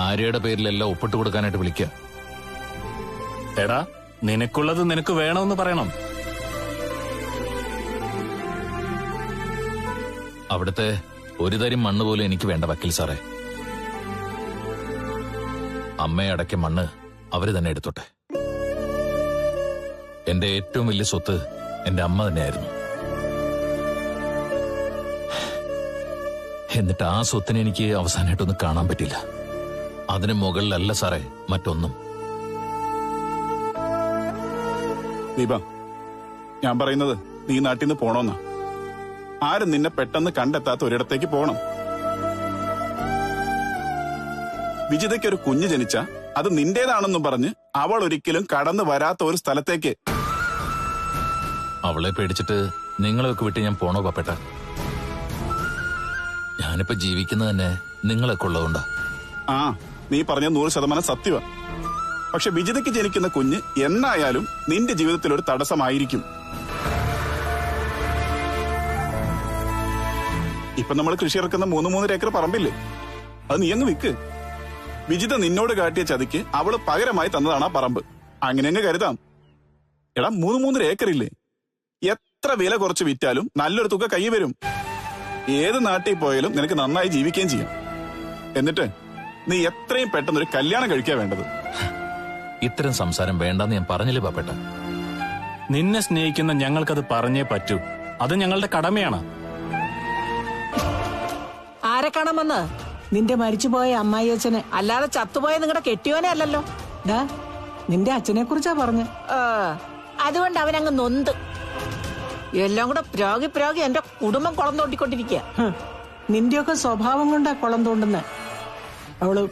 ആര്യയുടെ പേരിലെല്ലാം ഒപ്പിട്ട് കൊടുക്കാനായിട്ട് വിളിക്കുക. എടാ, നിനക്കുള്ളത് നിനക്ക് വേണമെന്ന് പറയണം. അവിടുത്തെ ഒരു തരി മണ്ണ് പോലും എനിക്ക് വേണ്ട വക്കീൽ സാറേ. അമ്മയെ അടക്കിയ മണ്ണ് അവര് തന്നെ എടുത്തോട്ടെ. എന്റെ ഏറ്റവും വലിയ സ്വത്ത് എന്റെ അമ്മ തന്നെയായിരുന്നു. എന്നിട്ട് ആ സ്വത്തിനെ എനിക്ക് അവസാനമായിട്ടൊന്നും കാണാൻ പറ്റില്ല. അതിന് മുകളിലല്ല സാറേ മറ്റൊന്നും. ദീപ, ഞാൻ പറയുന്നത് നീ നാട്ടിൽ നിന്ന് പോണോന്നാ. ആരും നിന്നെ പെട്ടെന്ന് കണ്ടെത്താത്ത ഒരിടത്തേക്ക് പോണം. വിജിതയ്ക്ക് ഒരു കുഞ്ഞ് ജനിച്ച അത് നിന്റേതാണെന്നും പറഞ്ഞ് അവൾ ഒരിക്കലും കടന്നു വരാത്ത ഒരു സ്ഥലത്തേക്ക്. അവളെ പേടിച്ചിട്ട് നിങ്ങളെയൊക്കെ വിട്ട് ഞാൻ പോണോ പാപ്പേട്ട? ഞാനിപ്പോ ജീവിക്കുന്നത് തന്നെ നിങ്ങളൊക്കെ ഉള്ളതുകൊണ്ടാ. ആ, നീ പറഞ്ഞ 100% സത്യമാ. പക്ഷെ വിജിതയ്ക്ക് ജനിക്കുന്ന കുഞ്ഞ് എന്നായാലും നിന്റെ ജീവിതത്തിൽ ഒരു തടസ്സമായിരിക്കും. ഇപ്പൊ നമ്മൾ കൃഷി ഇറക്കുന്ന 3 ഏക്കർ പറമ്പില്ലേ, അത് നീ അങ്ങ് വിക്ക്. വിജിത നിന്നോട് കാട്ടിയ ചതിക്ക് അവള് പകരമായി തന്നതാണ് ആ പറമ്പ്. അങ്ങനെ അങ്ങ് കരുതാം. എടാ, 3 ഏക്കർ ഇല്ലേ, എത്ര വില കുറച്ച് വിറ്റാലും നല്ലൊരു തുക കൈ വരും. ഏത് നാട്ടിൽ പോയാലും നിനക്ക് നന്നായി ജീവിക്കുകയും ചെയ്യാം. എന്നിട്ട് നീ എത്രയും പെട്ടെന്ന് ഒരു കല്യാണം കഴിക്കാൻ വേണ്ടത്. ഇത്തരം സംസാരം വേണ്ടെന്ന് ഞാൻ പറഞ്ഞില്ലേ പാപ്പേട്ട? നിന്നെ സ്നേഹിക്കുന്ന ഞങ്ങൾക്കത് പറഞ്ഞേ പറ്റൂ. അത് ഞങ്ങളുടെ കടമയാണ്. ആരെ കാണാമെന്ന്? നിന്റെ മരിച്ചുപോയ അമ്മായി അച്ഛന്, അല്ലാതെ ചത്തുപോയ നിങ്ങളുടെ കെട്ടിയോനെ അല്ലല്ലോ. നിന്റെ അച്ഛനെ കുറിച്ചാ പറഞ്ഞു. അതുകൊണ്ട് അവനങ്ങ് നൊന്ത്. എല്ലാം കൂടെ പ്രാഗി എന്റെ കുടുംബം കുളം തോണ്ടിക്കൊണ്ടിരിക്കുക. നിന്റെയൊക്കെ സ്വഭാവം കൊണ്ടാ കുളം തോണ്ടുന്ന. അവള്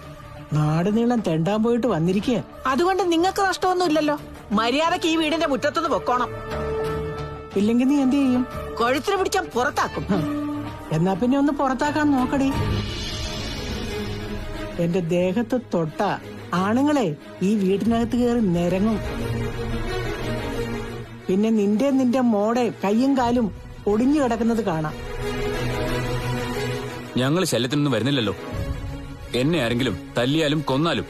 നാട് നീളം തെണ്ടാൻ പോയിട്ട് വന്നിരിക്കുക. അതുകൊണ്ട് നിങ്ങൾക്ക് നഷ്ടമൊന്നും ഇല്ലല്ലോ. മര്യാദക്ക് ഈ വീടിന്റെ മുറ്റത്തുനിന്ന് പൊക്കോണം. ഇല്ലെങ്കിൽ നീ എന്ത് ചെയ്യും? കൊഴുത്തിന് പിടിച്ചാൽ പുറത്താക്കും. എന്നാ പിന്നെ ഒന്ന് പുറത്താക്കാൻ നോക്കടി. എന്റെ ദേഹത്ത് തൊട്ട ആണുങ്ങളെ ഈ വീടിനകത്ത് കയറി നിരങ്ങും. പിന്നെ നിന്റെ മോടെ കയ്യും കാലും ഒടിഞ്ഞു കിടക്കുന്നത് കാണാം. ഞങ്ങൾ ശല്യത്തിനൊന്നും വരുന്നില്ലല്ലോ. എന്നെ ആരെങ്കിലും തല്ലിയാലും കൊന്നാലും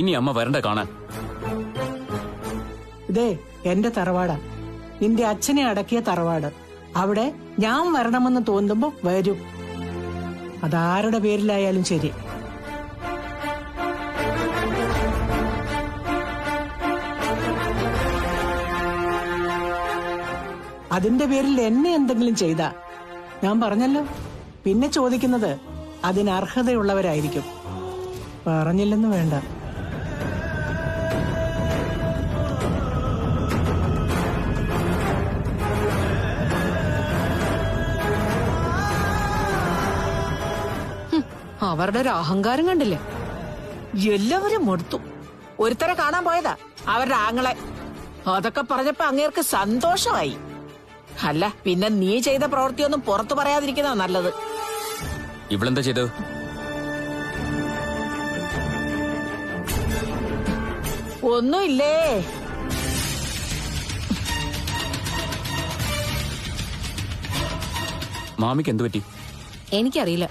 ഇനി അമ്മ വരണ്ട കാണാൻ. ഇതേ എന്റെ തറവാടാ, നിന്റെ അച്ഛനെ അടക്കിയ തറവാട്. അവിടെ ഞാൻ വരണമെന്ന് തോന്നുമ്പോ വരും. അതാരുടെ പേരിലായാലും ശരി. അതിന്റെ പേരിൽ എന്നെ എന്തെങ്കിലും ചെയ്താ ഞാൻ പറഞ്ഞല്ലോ, പിന്നെ ചോദിക്കുന്നത് അതിന് അർഹതയുള്ളവരായിരിക്കും. പറഞ്ഞില്ലെന്ന് വേണ്ട. അവരുടെ ഒരു അഹങ്കാരം കണ്ടില്ലേ? എല്ലാവരും മടുത്തു. ഒരുത്തരെ കാണാൻ പോയതാ അവരുടെ ആങ്ങളെ. അതൊക്കെ പറഞ്ഞപ്പോ അങ്ങേർക്ക് സന്തോഷമായി. അല്ല, പിന്നെ നീ ചെയ്ത പ്രവൃത്തിയൊന്നും പുറത്തു പറയാതിരിക്കുന്നതാ നല്ലത്. ഇവളെന്താ ചെയ്തത്? ഒന്നുമില്ലേ. മാമിക്ക് എന്തു പറ്റി? എനിക്കറിയില്ല.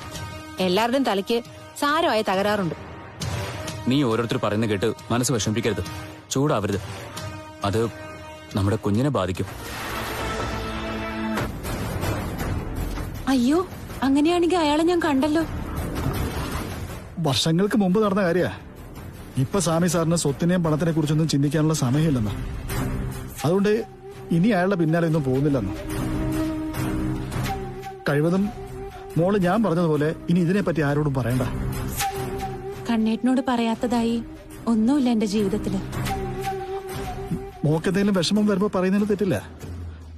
എല്ലാവരുടെയും തലയ്ക്ക് സാരമായ തകരാറുണ്ട്. നീ ഓരോരുത്തർ പറയുന്ന കേട്ട് മനസ്സ് വിഷമിപ്പിക്കരുത്, ചൂടാവരുത്. അത് നമ്മുടെ കുഞ്ഞിനെ ബാധിക്കും. അയ്യോ, അങ്ങനെയാണെങ്കിൽ അയാളെ ഞാൻ കണ്ടല്ലോ. വർഷങ്ങൾക്ക് മുമ്പ് നടന്ന കാര്യ. ഇപ്പൊ സ്വാമി സാറിന് സ്വത്തിനെയും പണത്തിനെ കുറിച്ചൊന്നും ചിന്തിക്കാനുള്ള സമയമില്ലെന്ന്. അതുകൊണ്ട് ഇനി അയാളുടെ പിന്നാലെ ഒന്നും പോകുന്നില്ലെന്ന്. കഴിവതും മോള് ഞാൻ പറഞ്ഞതുപോലെ ഇനി ഇതിനെപ്പറ്റി ആരോടും പറയണ്ട. കണ്ണേട്ടിനോട് പറയാത്തതായി ഒന്നുമില്ല എന്റെ ജീവിതത്തില്. മോക്ക് എന്തെങ്കിലും വിഷമം വരുമ്പോ പറയുന്നതിന് തെറ്റില്ല.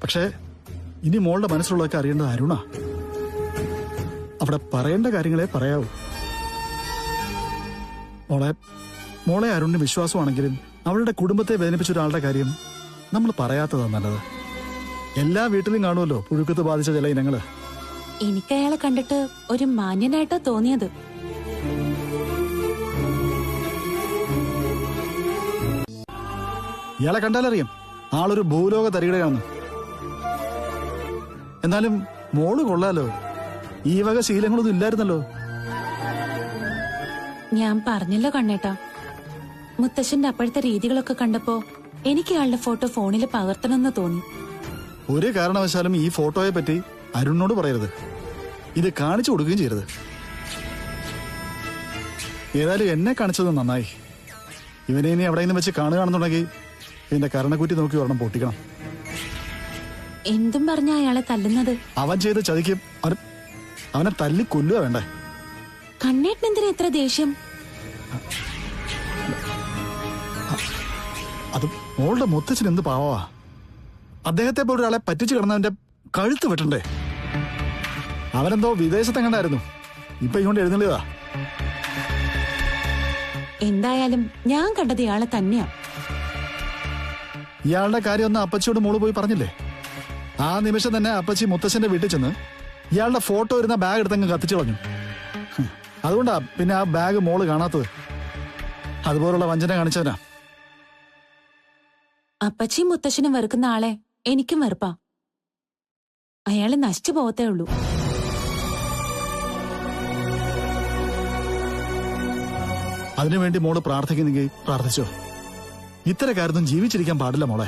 പക്ഷേ ഇനി മോളുടെ മനസ്സിലുള്ളതൊക്കെ അറിയേണ്ടത് അരുണാ. അവിടെ പറയേണ്ട കാര്യങ്ങളെ പറയാവൂ. മോളെ അരുണിന് വിശ്വാസമാണെങ്കിലും അവളുടെ കുടുംബത്തെ വേദനിപ്പിച്ച ഒരാളുടെ കാര്യം നമ്മൾ പറയാത്തതാ നല്ലത്. എല്ലാ വീട്ടിലും കാണുമല്ലോ പുഴുക്കത്ത് ബാധിച്ച ചില ഇനങ്ങള്. എനിക്ക് അയാളെ കണ്ടിട്ട് ഒരു മാന്യനായിട്ടാ തോന്നിയത്. ഇയാളെ കണ്ടാലറിയാം ആളൊരു ഭൂലോക തരികിടയാണെന്ന്. എന്നാലും മോള് കൊള്ളാലോ, ഈ വക ശീലങ്ങളൊന്നും ഇല്ലായിരുന്നല്ലോ. ഞാൻ പറഞ്ഞല്ലോ കണ്ണേട്ടാ, മുത്തശ്ശന്റെ അപ്പോഴത്തെ രീതികളൊക്കെ കണ്ടപ്പോ എനിക്ക് അയാളുടെ ഫോട്ടോ ഫോണിൽ പകർത്തണമെന്ന് തോന്നി. ഒരു കാരണവശാലും ഈ ഫോട്ടോയെ പറ്റി അരുണിനോട് പറയരുത്. ഇത് കാണിച്ചു കൊടുക്കുകയും ചെയ്യരുത്. ഏതായാലും എന്നെ കാണിച്ചത് നന്നായി. ഇവനെ ഇനി എവിടെ നിന്ന് വെച്ച് കാണുകയാണെന്നുണ്ടെങ്കിൽ ഇതിന്റെ കരണക്കുറ്റി നോക്കി ഒരെണ്ണം പൊട്ടിക്കണം. എന്തും പറഞ്ഞ അയാളെ തല്ലുന്നത്? അവൻ ചെയ്ത് ചതിക്കും. അവനെ തല്ലി കൊല്ലുക വേണ്ടേ? കണ്ണേട്ടൻ എന്തിനാ ഇത്ര ദേഷ്യം? അത് മോളുടെ മുത്തച്ഛൻ എന്ത് പാവാ. അദ്ദേഹത്തെ പോലെ ഒരാളെ പറ്റിച്ചു കിടന്നവന്റെ കഴുത്ത് വെട്ടണ്ടേ? അവനെന്തോ വിദേശത്തെങ്ങണ്ടായിരുന്നു, ഇപ്പൊ ഇങ്ങോട്ട് എഴുന്നള്ളിയതാ. എന്തായാലും ഞാൻ കണ്ടത് ഇയാളെ തന്നെയാ. ഇയാളുടെ കാര്യം ഒന്ന് അപ്പച്ചിയോട് മോള് പോയി പറഞ്ഞില്ലേ? ആ നിമിഷം തന്നെ അപ്പച്ചി മുത്തച്ഛന്റെ വീട്ടിൽ ചെന്ന് ഇയാളുടെ ഫോട്ടോ ഇരുന്ന ബാഗ് എടുത്തങ്ങ് കത്തിച്ചു കളഞ്ഞു. അതുകൊണ്ടാ പിന്നെ ആ ബാഗ് മോള് കാണാത്തത്. അതുപോലുള്ള വഞ്ചന കാണിച്ചവനാ. അപ്പച്ചിയും മുത്തശ്ശനും വെറുക്കുന്ന ആളെ എനിക്കും വെറുപ്പാ. അയാള് നശിച്ചു പോകത്തേ ഉള്ളൂ. അതിനുവേണ്ടി മോള് പ്രാർത്ഥിക്കുന്നെങ്കിൽ പ്രാർത്ഥിച്ചോ. ഇത്തരക്കാരൊന്നും ജീവിച്ചിരിക്കാൻ പാടില്ല മോളെ.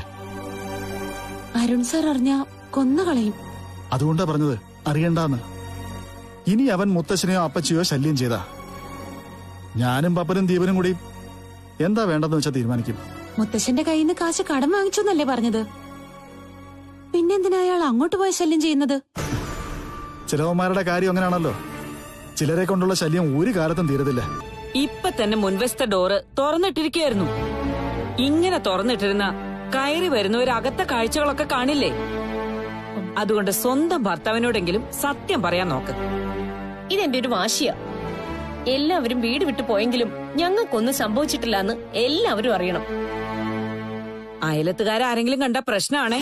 അരുൺ സാർ അറിഞ്ഞാ കൊന്നുകളയും. അതുകൊണ്ടാ പറഞ്ഞത് അറിയണ്ടാന്ന്. ഇനി അവൻ മുത്തശ്ശനെയോ അപ്പച്ചിയോ ശല്യം ചെയ്താ ഞാനും പപ്പനും ദീപനും കൂടി എന്താ വേണ്ടെന്ന് വെച്ചാൽ തീരുമാനിക്കും. മുത്തശ്ശന്റെ കയ്യിൽ നിന്ന് കാശ് കടം വാങ്ങിച്ചു എന്നല്ലേ പറഞ്ഞത്? പിന്നെന്തിനാ അയാൾ അങ്ങോട്ട് പോയി ശല്യം ചെയ്യുന്നത്? ചിലവന്മാരുടെ കാര്യം അങ്ങനെയാണല്ലോ. ചിലരെ കൊണ്ടുള്ള ശല്യം ഒരു കാലത്തും തീരത്തില്ല. ഇപ്പൊ തന്നെ മുൻവശത്തെ ഡോറ് തുറന്നിട്ടിരിക്കുകയായിരുന്നു. ഇങ്ങനെ തുറന്നിട്ടിരുന്ന കയറി വരുന്നവരകത്തെ കാഴ്ചകളൊക്കെ കാണില്ലേ? അതുകൊണ്ട് സ്വന്തം ഭർത്താവിനോടെങ്കിലും സത്യം പറയാൻ നോക്ക്. ഇതെന്റെ ഒരു വാശിയാ. എല്ലാവരും വീട് വിട്ടു പോയെങ്കിലും ഞങ്ങൾക്കൊന്നും സംഭവിച്ചിട്ടില്ലെന്ന് എല്ലാവരും അറിയണം. അയലത്തുകാരെങ്കിലും കണ്ട പ്രശ്നമാണേ.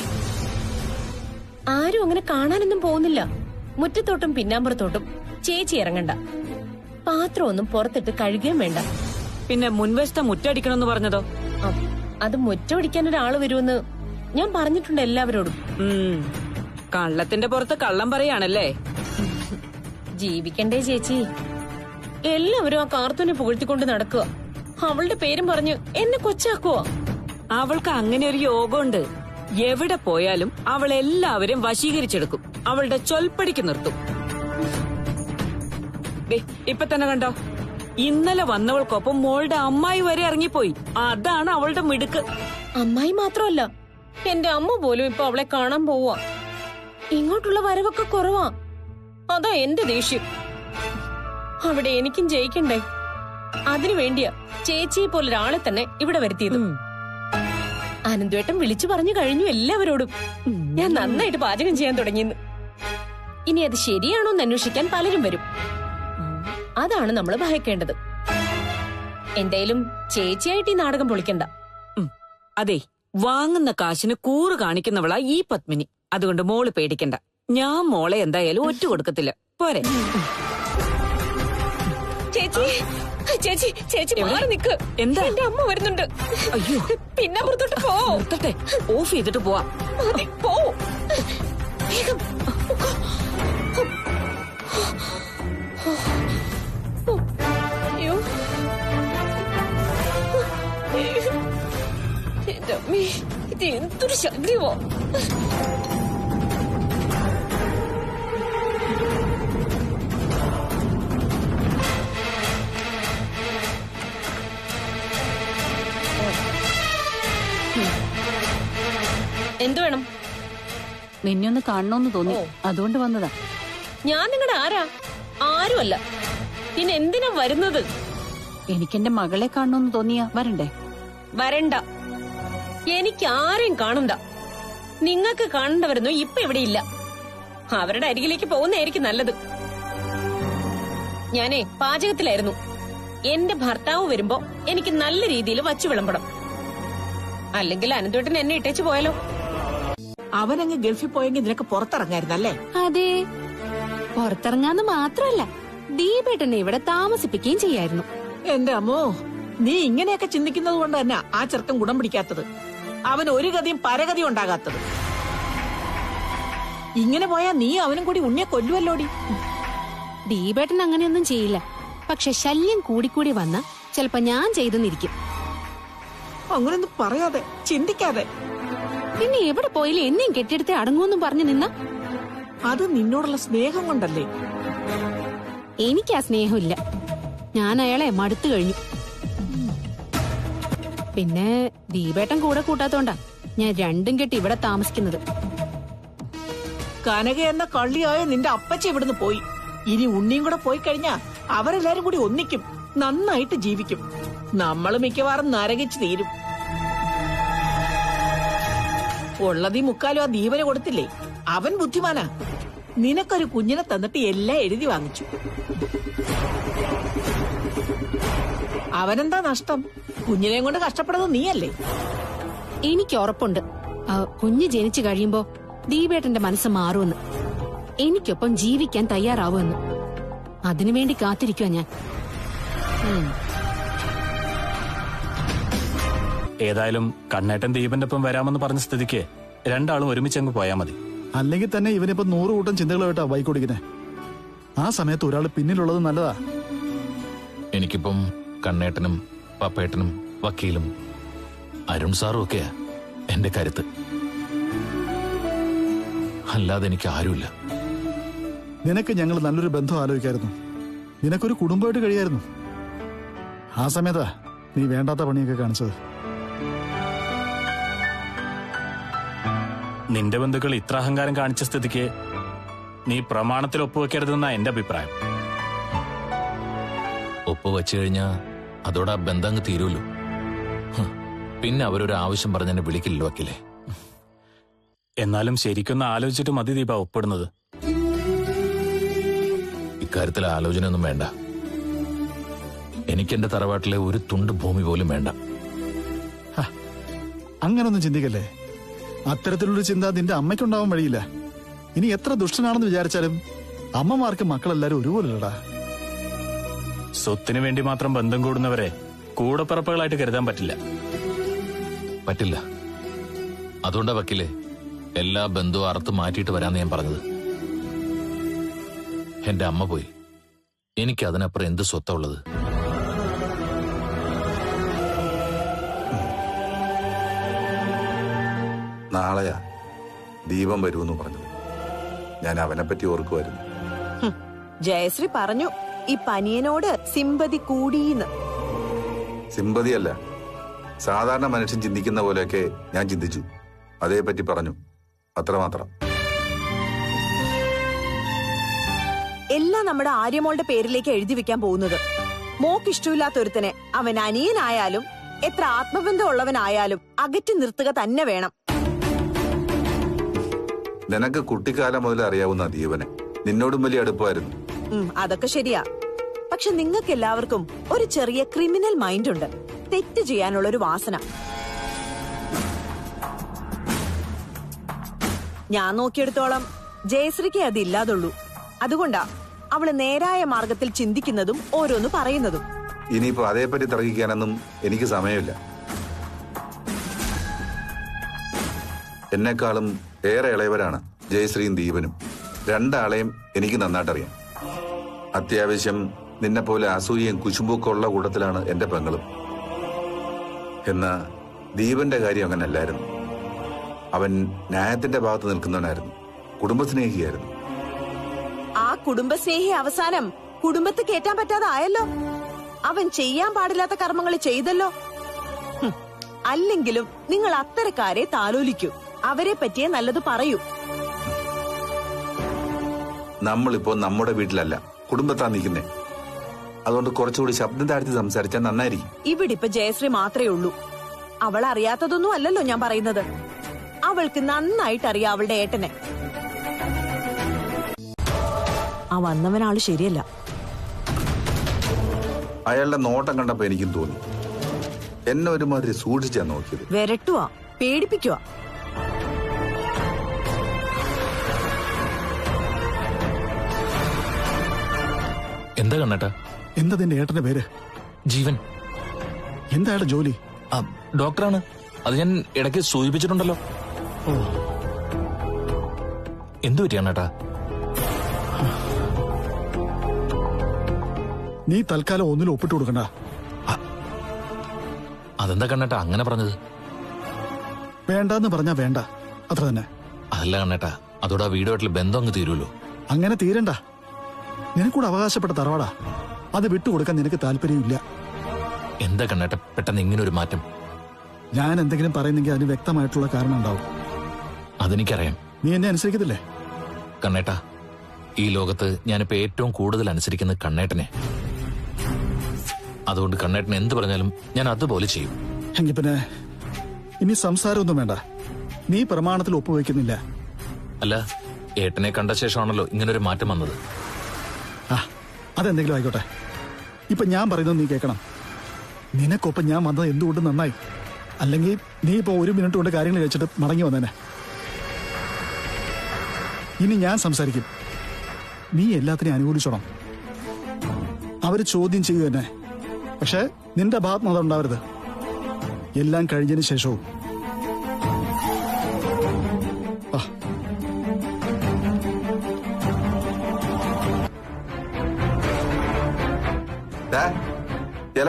ആരും അങ്ങനെ കാണാനൊന്നും പോകുന്നില്ല. മുറ്റത്തോട്ടും പിന്നാമ്പുറത്തോട്ടും ചേച്ചി ഇറങ്ങണ്ട. പാത്രമൊന്നും പുറത്തിട്ട് കഴുകുകയും വേണ്ട. പിന്നെ മുൻവശത്തെ മുറ്റടിക്കണമെന്ന് പറഞ്ഞതോ? അത് മുറ്റമടിക്കാൻ ഒരാള് വരുമെന്ന് ഞാൻ പറഞ്ഞിട്ടുണ്ട് എല്ലാവരോടും. കള്ളത്തിന്റെ പുറത്ത് കള്ളം പറയാണല്ലേ? ജീവിക്കണ്ടേ ചേച്ചി? എല്ലാവരും ആ കാർത്തൂനെ പുകഴ്ത്തിക്കൊണ്ട് നടക്കുക. അവളുടെ പേരും പറഞ്ഞ് എന്നെ കൊച്ചാക്കുക. അവൾക്ക് അങ്ങനെ ഒരു യോഗമുണ്ട്. എവിടെ പോയാലും അവൾ എല്ലാവരും വശീകരിച്ചെടുക്കും. അവളുടെ ചൊൽപ്പടിക്ക് നിർത്തും. ഇപ്പൊ തന്നെ കണ്ടോ, ഇന്നലെ വന്നവൾക്കൊപ്പം മോളുടെ അമ്മായി വരെ ഇറങ്ങിപ്പോയി. അതാണ് അവളുടെ മിടുക്ക്. അമ്മായി മാത്രമല്ല, എന്റെ അമ്മ പോലും ഇപ്പൊ അവളെ കാണാൻ പോവാ. ഇങ്ങോട്ടുള്ള വരവൊക്കെ കുറവാ. അതാ എന്റെ ദേഷ്യം. അവിടെ എനിക്കും ജയിക്കണ്ടേ? അതിനു വേണ്ടിയാ ചേച്ചിയെ പോലൊരാളെ തന്നെ ഇവിടെ വരുത്തിയത്. അനന്തുവേട്ടൻ വിളിച്ചു പറഞ്ഞു കഴിഞ്ഞു എല്ലാവരോടും. ഞാൻ നന്നായിട്ട് പാചകം ചെയ്യാൻ തുടങ്ങിയെന്ന്. ഇനി അത് ശരിയാണോ എന്ന് അന്വേഷിക്കാൻ പലരും വരും. അതാണ് നമ്മൾ ഭയക്കേണ്ടത്. എന്തായാലും ചേച്ചിയായിട്ട് ഈ നാടകം പൊളിക്കണ്ട. അതെ, വാങ്ങുന്ന കാശിന് കൂറ് കാണിക്കുന്നവളാ ഈ പത്മിനി. അതുകൊണ്ട് മോള് പേടിക്കണ്ട. ഞാൻ മോളെ എന്തായാലും ഒറ്റ കൊടുക്കത്തില്ല. പോരെ? ചേച്ചി ചേച്ചി ചേച്ചി മാറി നിക്ക്. എന്താ? എന്റെ അമ്മ വരുന്നുണ്ട്. അയ്യോ, പിന്നെ പുറത്തോട്ട് പോ. നിർത്തട്ടെ, ഓഫ് ചെയ്തിട്ട് പോവാ. മതി, പോ. വേഗം. അയ്യോ, എന്റെ അമ്മേ, ഇത് എന്തൊരു ശല്യമോ. എന്തു വേണം? നിന്നെ ഒന്ന് കാണണമെന്ന് തോന്നി, അതുകൊണ്ട് വന്നതാ. ഞാൻ നിങ്ങളുടെ ആരാ? ആരുമല്ല. പിന്നെ എന്തിനാ വരുന്നത്? എനിക്കെന്റെ മകളെ കാണണമെന്ന് തോന്നിയാ വരണ്ടേ? വരണ്ട. എനിക്ക് ആരെയും കാണണ്ട. നിങ്ങൾക്ക് കാണേണ്ടവരൊന്നും ഇപ്പൊ ഇവിടെ ഇല്ല. അവരുടെ അരികിലേക്ക് പോകുന്നതായിരിക്കും നല്ലത്. ഞാനേ പാചകത്തിലായിരുന്നു. എന്റെ ഭർത്താവ് വരുമ്പോ എനിക്ക് നല്ല രീതിയിൽ വച്ചു വിളമ്പണം. അല്ലെങ്കിൽ അനന്തോട്ടൻ എന്നെ ഇട്ടേച്ചു പോയാലോ? അവനങ്ങ് ഗൾഫിൽ പോയെങ്കിൽ നിനക്ക് പുറത്തിറങ്ങായിരുന്നല്ലേ? അതെ, പുറത്തിറങ്ങാന്ന് മാത്രമല്ല, ദീപേട്ടനെ ഇവിടെ താമസിപ്പിക്കുകയും ചെയ്യായിരുന്നു. എന്റെ അമ്മോ, നീ ഇങ്ങനെയൊക്കെ ചിന്തിക്കുന്നത് കൊണ്ട് തന്നെ ആ ചെറുക്കൻ ഗുണം പിടിക്കാത്തത്. അവൻ ഒരു ഗതിയും പരഗതിയും ഉണ്ടാകാത്തത്. ഇങ്ങനെ പോയാ നീ അവനും കൂടി ഉണ്ണിയെ കൊല്ലുവല്ലോടി. ദീപേട്ടൻ അങ്ങനെയൊന്നും ചെയ്യില്ല. പക്ഷെ ശല്യം കൂടിക്കൂടി വന്ന ചിലപ്പോ ഞാൻ ചെയ്തെന്നിരിക്കും. അങ്ങനൊന്നും പറയാതെ, ചിന്തിക്കാതെ. പിന്നെ എവിടെ പോയില്ലേ എന്നെയും കെട്ടിയെടുത്ത് അടങ്ങുമെന്നും പറഞ്ഞു നിന്ന? അത് നിന്നോടുള്ള സ്നേഹം കൊണ്ടല്ലേ? എനിക്ക് ആ സ്നേഹമില്ല. ഞാൻ അയാളെ മടുത്തു കഴിഞ്ഞു. പിന്നെ ദീപേട്ടൻ കൂടെ കൂട്ടാത്തോണ്ടാ ഞാൻ രണ്ടും കെട്ടി ഇവിടെ താമസിക്കുന്നത്. കനക എന്ന കള്ളിയായ നിന്റെ അപ്പച്ചി ഇവിടുന്ന് പോയി. ഇനി ഉണ്ണിയും കൂടെ പോയി കഴിഞ്ഞാ അവരെല്ലാരും കൂടി ഒന്നിക്കും, നന്നായിട്ട് ജീവിക്കും. നമ്മള് മിക്കവാറും നരകിച്ച് തീരും. ഉള്ളതീ മുക്കാലും ആ ദീപന് കൊടുത്തില്ലേ? അവൻ ബുദ്ധിമാനാ. നിനക്കൊരു കുഞ്ഞിനെ തന്നിട്ട് എല്ലാം എഴുതി വാങ്ങിച്ചു. അവനെന്താ നഷ്ടം? കുഞ്ഞിനെയും കൊണ്ട് കഷ്ടപ്പെടുന്നത് നീയല്ലേ? എനിക്ക് ഉറപ്പുണ്ട് കുഞ്ഞ് ജനിച്ചു കഴിയുമ്പോ ദീപേട്ടന്റെ മനസ്സ് മാറുമെന്ന്, എനിക്കൊപ്പം ജീവിക്കാൻ തയ്യാറാവുമെന്ന്. അതിനുവേണ്ടി കാത്തിരിക്കുക ഞാൻ. ഏതായാലും കണ്ണേട്ടൻ ദീപന്റെ ഒപ്പം വരാമെന്ന് പറഞ്ഞ സ്ഥിതിക്ക് രണ്ടാളും ഒരുമിച്ചങ്ങ് പോയാ മതി. അല്ലെങ്കിൽ തന്നെ ഇവനിപ്പോ 100 കൂട്ടം ചിന്തകളുമായിട്ടാ ബൈക്കോടിക്കുന്നേ. ആ സമയത്ത് ഒരാൾ പിന്നിലുള്ളത് നല്ലതാ. എനിക്കിപ്പം കണ്ണേട്ടനും പപ്പേട്ടനും വക്കീലും അരുൺ സാറും ഒക്കെയാ എന്റെ കരുത്ത്. അല്ലാതെ എനിക്ക് ആരുമില്ല. നിനക്ക് ഞങ്ങൾ നല്ലൊരു ബന്ധം ആലോചിക്കായിരുന്നു. നിനക്കൊരു കുടുംബമായിട്ട് കഴിയായിരുന്നു. ആ സമയത്താ നീ വേണ്ടാത്ത പണിയൊക്കെ കാണിച്ചത്. നിന്റെ ബന്ധുക്കൾ ഇത്ര അഹങ്കാരം കാണിച്ച സ്ഥിതിക്ക് നീ പ്രമാണത്തിൽ ഒപ്പുവെക്കരുതെന്നാ എന്റെ അഭിപ്രായം. ഒപ്പ് വെച്ചു കഴിഞ്ഞാ അതോടെ ആ ബന്ധം അങ്ങ് തീരുമല്ലോ. പിന്നെ അവരൊരു ആവശ്യം പറഞ്ഞെന്നെ വിളിക്കില്ലല്ലോ വക്കീലേ. എന്നാലും ശരിക്കൊന്ന് ആലോചിച്ചിട്ട് മതി ദീപ ഒപ്പിടുന്നത്. ഇക്കാര്യത്തിൽ ആലോചനയൊന്നും വേണ്ട. എനിക്കെന്റെ തറവാട്ടിലെ ഒരു തുണ്ട് ഭൂമി പോലും വേണ്ട. അങ്ങനൊന്നും ചിന്തിക്കല്ലേ. അത്തരത്തിലൊരു ചിന്ത നിന്റെ അമ്മയ്ക്കുണ്ടാവാൻ വഴിയില്ല. ഇനി എത്ര ദുഷ്ടനാണെന്ന് വിചാരിച്ചാലും അമ്മമാർക്ക് മക്കളെല്ലാരും ഒരുപോലെടാ. സ്വത്തിനു വേണ്ടി മാത്രം ബന്ധം കൂടുന്നവരെ കൂടപ്പിറപ്പുകളായിട്ട് കരുതാൻ പറ്റില്ല. പറ്റില്ല. അതുകൊണ്ടാ വക്കീലേ എല്ലാ ബന്ധവും അറുത്ത് മാറ്റിയിട്ട് വരാന്ന് ഞാൻ പറഞ്ഞത്. എന്റെ അമ്മ പോയി. എനിക്ക് അതിനപ്പുറം എന്ത് സ്വത്താ ഉള്ളത്? നാളെയാ ദീപം വരുമെന്ന് പറഞ്ഞത്. ഞാൻ അവനെ പറ്റി ഓർക്കുമായിരുന്നു. ജയശ്രീ പറഞ്ഞു ഈ പനിയനോട് സിമ്പതി കൂടിയെന്ന്. സിമ്പതിയല്ല, സാധാരണ മനുഷ്യൻ ചിന്തിക്കുന്ന പോലെയൊക്കെ ഞാൻ ചിന്തിച്ചു. അതേപറ്റി പറഞ്ഞു, അത്രമാത്രം. എല്ലാം നമ്മുടെ ആര്യമോളുടെ പേരിലേക്ക് എഴുതി വെക്കാൻ പോകുന്നത്. മോക്ക് ഇഷ്ടമില്ലാത്ത ഒരുത്തനെ അവൻ അനിയനായാലും എത്ര ആത്മബന്ധം ഉള്ളവനായാലും അകറ്റി നിർത്തുക തന്നെ വേണം. നിനക്ക് കുട്ടിക്കാലം മുതൽ അറിയാവുന്ന ദീപനെ നിന്നോടും വലിയ അടുപ്പമായിരുന്നു. അതൊക്കെ ശരിയാ. പക്ഷെ നിങ്ങൾക്ക് എല്ലാവർക്കും ഒരു ചെറിയ ക്രിമിനൽ മൈൻഡ് ഉണ്ട്. തെറ്റ് ചെയ്യാനുള്ള ഒരു വാസന. ഞാൻ നോക്കിയെടുത്തോളം ജയശ്രീക്ക് അതില്ലാതുള്ളൂ. അതുകൊണ്ടാ അവള് നേരായ മാർഗത്തിൽ ചിന്തിക്കുന്നതും ഓരോന്ന് പറയുന്നതും. ഇനിയിപ്പോ അതേപറ്റി തർക്കിക്കാനൊന്നും എനിക്ക് സമയമില്ല. എന്നെക്കാളും ഏറെ ഇളയവരാണ് ജയശ്രീയും ദീപനും. രണ്ടാളെയും എനിക്ക് നന്നായിട്ടറിയാം. അത്യാവശ്യം നിന്നെപ്പോലെ അസൂയയും കുശുമ്പൊക്കെ ഉള്ള കൂട്ടത്തിലാണ് എന്റെ പെങ്ങളും. എന്നാ ദീപന്റെ കാര്യം അങ്ങനല്ലായിരുന്നു. അവൻ ന്യായത്തിന്റെ ഭാഗത്ത് നിൽക്കുന്നവനായിരുന്നു. കുടുംബസ്നേഹിയായിരുന്നു. ആ കുടുംബസ്നേഹി അവസാനം കുടുംബത്ത് കേറ്റാൻ പറ്റാതെ ആയല്ലോ. അവൻ ചെയ്യാൻ പാടില്ലാത്ത കർമ്മങ്ങൾ ചെയ്തല്ലോ. അല്ലെങ്കിലും നിങ്ങൾ അത്തരക്കാരെ താലോലിക്കൂ. അവരെ പറ്റിയേ നല്ലത് പറയൂ. നമ്മളിപ്പോ നമ്മുടെ വീട്ടിലല്ല, കുടുംബത്താ നിൽക്കുന്നേ. അതുകൊണ്ട് കുറച്ചുകൂടി ശബ്ദം താഴ്ത്തി സംസാരിച്ചാൽ നന്നായിരിക്കും. ഇവിടെ ഇപ്പൊ ജയശ്രീ മാത്രമേ ഉള്ളൂ. അവൾ അറിയാത്തതൊന്നും അല്ലല്ലോ ഞാൻ പറയുന്നത്. അവൾക്ക് നന്നായിട്ട് അറിയാം അവളുടെ ഏട്ടനെ. ആ വന്നവനാള് ശരിയല്ല. അയാളുടെ നോട്ടം കണ്ടപ്പോ എനിക്കും തോന്നി. എന്നെ ഒരുമാതിരി സൂക്ഷിച്ചാ നോക്കിയത്. വിരട്ടുവാ, പേടിപ്പിക്കുവാ. എന്താ കണ്ണേട്ടാ? എന്താ നിന്റെ ഏട്ടന്റെ പേര്? ജീവൻ. എന്താ അയാളുടെ ജോലി? ഡോക്ടറാണ്. അത് ഞാൻ ഇടയ്ക്ക് സൂചിപ്പിച്ചിട്ടുണ്ടല്ലോ. എന്തു പറ്റിയാണേട്ടാ? നീ തൽക്കാലം ഒന്നിലും ഒപ്പിട്ട് കൊടുക്കണ്ട. അതെന്താ കണ്ണേട്ടാ അങ്ങനെ പറഞ്ഞത്? വേണ്ടെന്ന് പറഞ്ഞാ വേണ്ട, അത്ര തന്നെ. അതല്ല കണ്ണേട്ടാ, അതോടെ ആ വീടുമായിട്ടുള്ള ബന്ധം അങ്ങ് തീരുമല്ലോ. അങ്ങനെ തീരണ്ട. നിനക്കൂടെ അവകാശപ്പെട്ട തറവാടാ, അത് വിട്ടുകൊടുക്കാൻ നിനക്ക് താല്പര്യമില്ല. എന്താ കണ്ണേട്ട പെട്ടെന്ന് ഇങ്ങനെ ഒരു മാറ്റം? ഞാൻ എന്തെങ്കിലും പറയുന്നെങ്കിൽ അതിന് വ്യക്തമായിട്ടുള്ള കാരണം ഉണ്ടാവും. അതെനിക്കറിയാം. നീ എന്നെ അനുസരിക്കത്തില്ലേ? കണ്ണേട്ടാ, ഈ ലോകത്ത് ഞാനിപ്പോ ഏറ്റവും കൂടുതൽ അനുസരിക്കുന്നത് കണ്ണേട്ടനെ. അതുകൊണ്ട് കണ്ണേട്ടൻ എന്ത് പറഞ്ഞാലും ഞാൻ അതുപോലെ ചെയ്യും. എങ്കിൽ പിന്നെ ഇനി സംസാരമൊന്നും വേണ്ട. നീ പ്രമാണത്തിൽ ഒപ്പുവെക്കുന്നില്ല. അല്ല, ഏട്ടനെ കണ്ട ശേഷമാണല്ലോ ഇങ്ങനൊരു മാറ്റം വന്നത്. ആ, അതെന്തെങ്കിലും ആയിക്കോട്ടെ. ഇപ്പൊ ഞാൻ പറയുന്നത് നീ കേൾക്കണം. നിനക്കൊപ്പം ഞാൻ വന്നത് എന്തുകൊണ്ട് നന്നായി. അല്ലെങ്കിൽ നീ ഇപ്പൊ 1 മിനിറ്റ് കൊണ്ട് കാര്യങ്ങൾ കഴിച്ചിട്ട് മടങ്ങി വന്നേനെ. ഇനി ഞാൻ സംസാരിക്കും. നീ എല്ലാത്തിനെയും അനുകൂലിച്ചോണം. അവര് ചോദ്യം ചെയ്യൂ എന്നെ. പക്ഷെ നിന്റെ ഭാഗത്ത് നിന്ന് അതുണ്ടാവരുത്. എല്ലാം കഴിഞ്ഞതിന് ശേഷവും.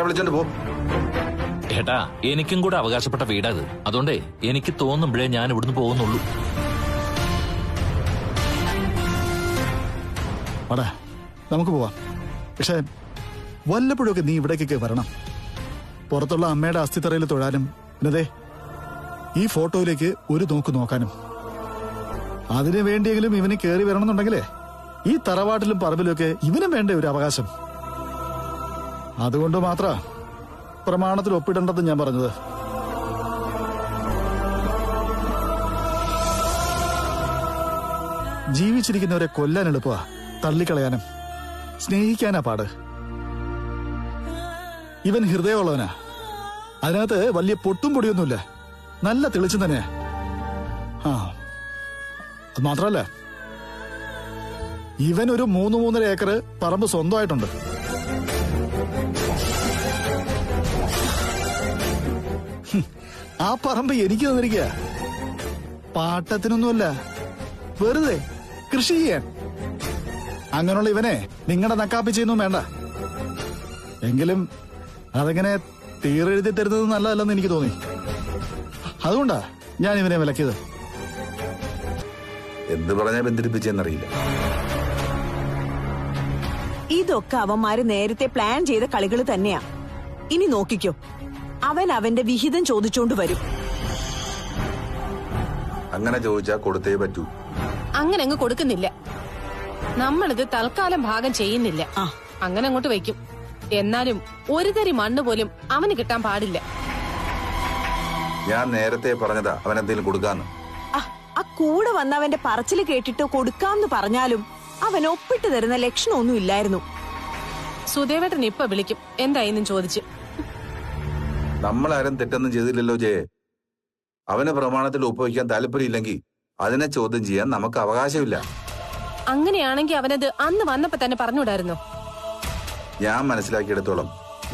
വിളിച്ചോണ്ട് പോ. ഏട്ടാ, എനിക്കും കൂടെ അവകാശപ്പെട്ട വീടാത്. അതുകൊണ്ടേ എനിക്ക് തോന്നുമ്പോഴേ ഞാൻ ഇവിടുന്ന് പോകുന്നുള്ളൂ. വാടാ, നമുക്ക് പോവാം. പക്ഷെ വല്ലപ്പോഴൊക്കെ നീ ഇവിടേക്കൊക്കെ വരണം. പുറത്തുള്ള അമ്മയുടെ അസ്ഥിത്തറയിൽ തൊഴാനും, പിന്നതേ ഈ ഫോട്ടോയിലേക്ക് ഒരു നോക്ക് നോക്കാനും. അതിനു വേണ്ടിയെങ്കിലും ഇവന് കയറി വരണമെന്നുണ്ടെങ്കിലേ ഈ തറവാട്ടിലും പറമ്പിലുമൊക്കെ ഇവനും വേണ്ട ഒരു അവകാശം. അതുകൊണ്ട് മാത്ര പ്രമാണത്തിൽ ഒപ്പിടേണ്ടത് ഞാൻ പറഞ്ഞത്. ജീവിച്ചിരിക്കുന്നവരെ കൊല്ലാൻ എളുപ്പമാ, തള്ളിക്കളയാനും. സ്നേഹിക്കാനാ പാട്. ഇവൻ ഹൃദയമുള്ളവനാ. അതിനകത്ത് വലിയ പൊട്ടും പൊടിയൊന്നുമില്ല. നല്ല തെളിച്ചും തന്നെയാ. ആ, അത് മാത്രല്ല, ഇവൻ ഒരു 3-3.5 ഏക്കർ പറമ്പ് സ്വന്തമായിട്ടുണ്ട്. ആ പറമ്പ് എനിക്ക് തന്നിരിക്കുക. പാട്ടത്തിനൊന്നുമല്ല, വെറുതെ കൃഷി ചെയ്യാൻ. അങ്ങനെയുള്ള ഇവനെ നിങ്ങളുടെ നക്കാപ്പി ചെയ്യുന്നു വേണ്ട. എങ്കിലും അതെങ്ങനെ തീരെഴുതി തരുന്നത് നല്ലതല്ലെന്ന് എനിക്ക് തോന്നി. അതുകൊണ്ടാ ഞാൻ ഇവനെ വിലക്കിയത്. എന്ത് പറഞ്ഞാൽ ബന്ധിപ്പിച്ചെന്നറിയില്ല. ഇതൊക്കെ അവന്മാര് നേരത്തെ പ്ലാൻ ചെയ്ത കളികൾ തന്നെയാ. ഇനി നോക്കിക്കോ, അവൻ അവന്റെ വിഹിതം ചോദിച്ചോണ്ട് വരും. അങ്ങനെ ചോദിച്ചാ കൊടുത്തേ പറ്റൂ. അങ്ങനെ അങ്ങ് കൊടുക്കുന്നില്ല. നമ്മളിത് തൽക്കാലം ഭാഗം ചെയ്യുന്നില്ല. അങ്ങനെ അങ്ങോട്ട് വയ്ക്കും. എന്നാലും ഒരു തരി മണ്ണ് പോലും അവന് കിട്ടാൻ പാടില്ല. ഞാൻ നേരത്തെ പറഞ്ഞതാ അവനെന്തെങ്കിലും കൊടുക്കാന്ന്. ആ കൂടെ വന്നവന്റെ പറച്ചില് കേട്ടിട്ട് കൊടുക്കാന്ന് പറഞ്ഞാലും അവൻ ഒപ്പിട്ട് തരുന്ന ലക്ഷണമൊന്നും ഇല്ലായിരുന്നു. സുദേവേട്ടൻ ഇപ്പൊ വിളിക്കും എന്തായെന്നും ചോദിച്ചു. നമ്മളാരും തെറ്റൊന്നും ചെയ്തില്ലല്ലോ ജയെ. അവന് പ്രമാണത്തിൽ ഒപ്പുവയ്ക്കാൻ താല്പര്യമില്ലെങ്കിൽ അതിനെ ചോദ്യം ചെയ്യാൻ നമുക്ക് അവകാശമില്ല. അങ്ങനെയാണെങ്കിൽ അവനത് അന്ന് വന്നപ്പോ തന്നെ പറഞ്ഞുവിടായിരുന്നോ? ഞാൻ മനസ്സിലാക്കിയെടുത്തോളം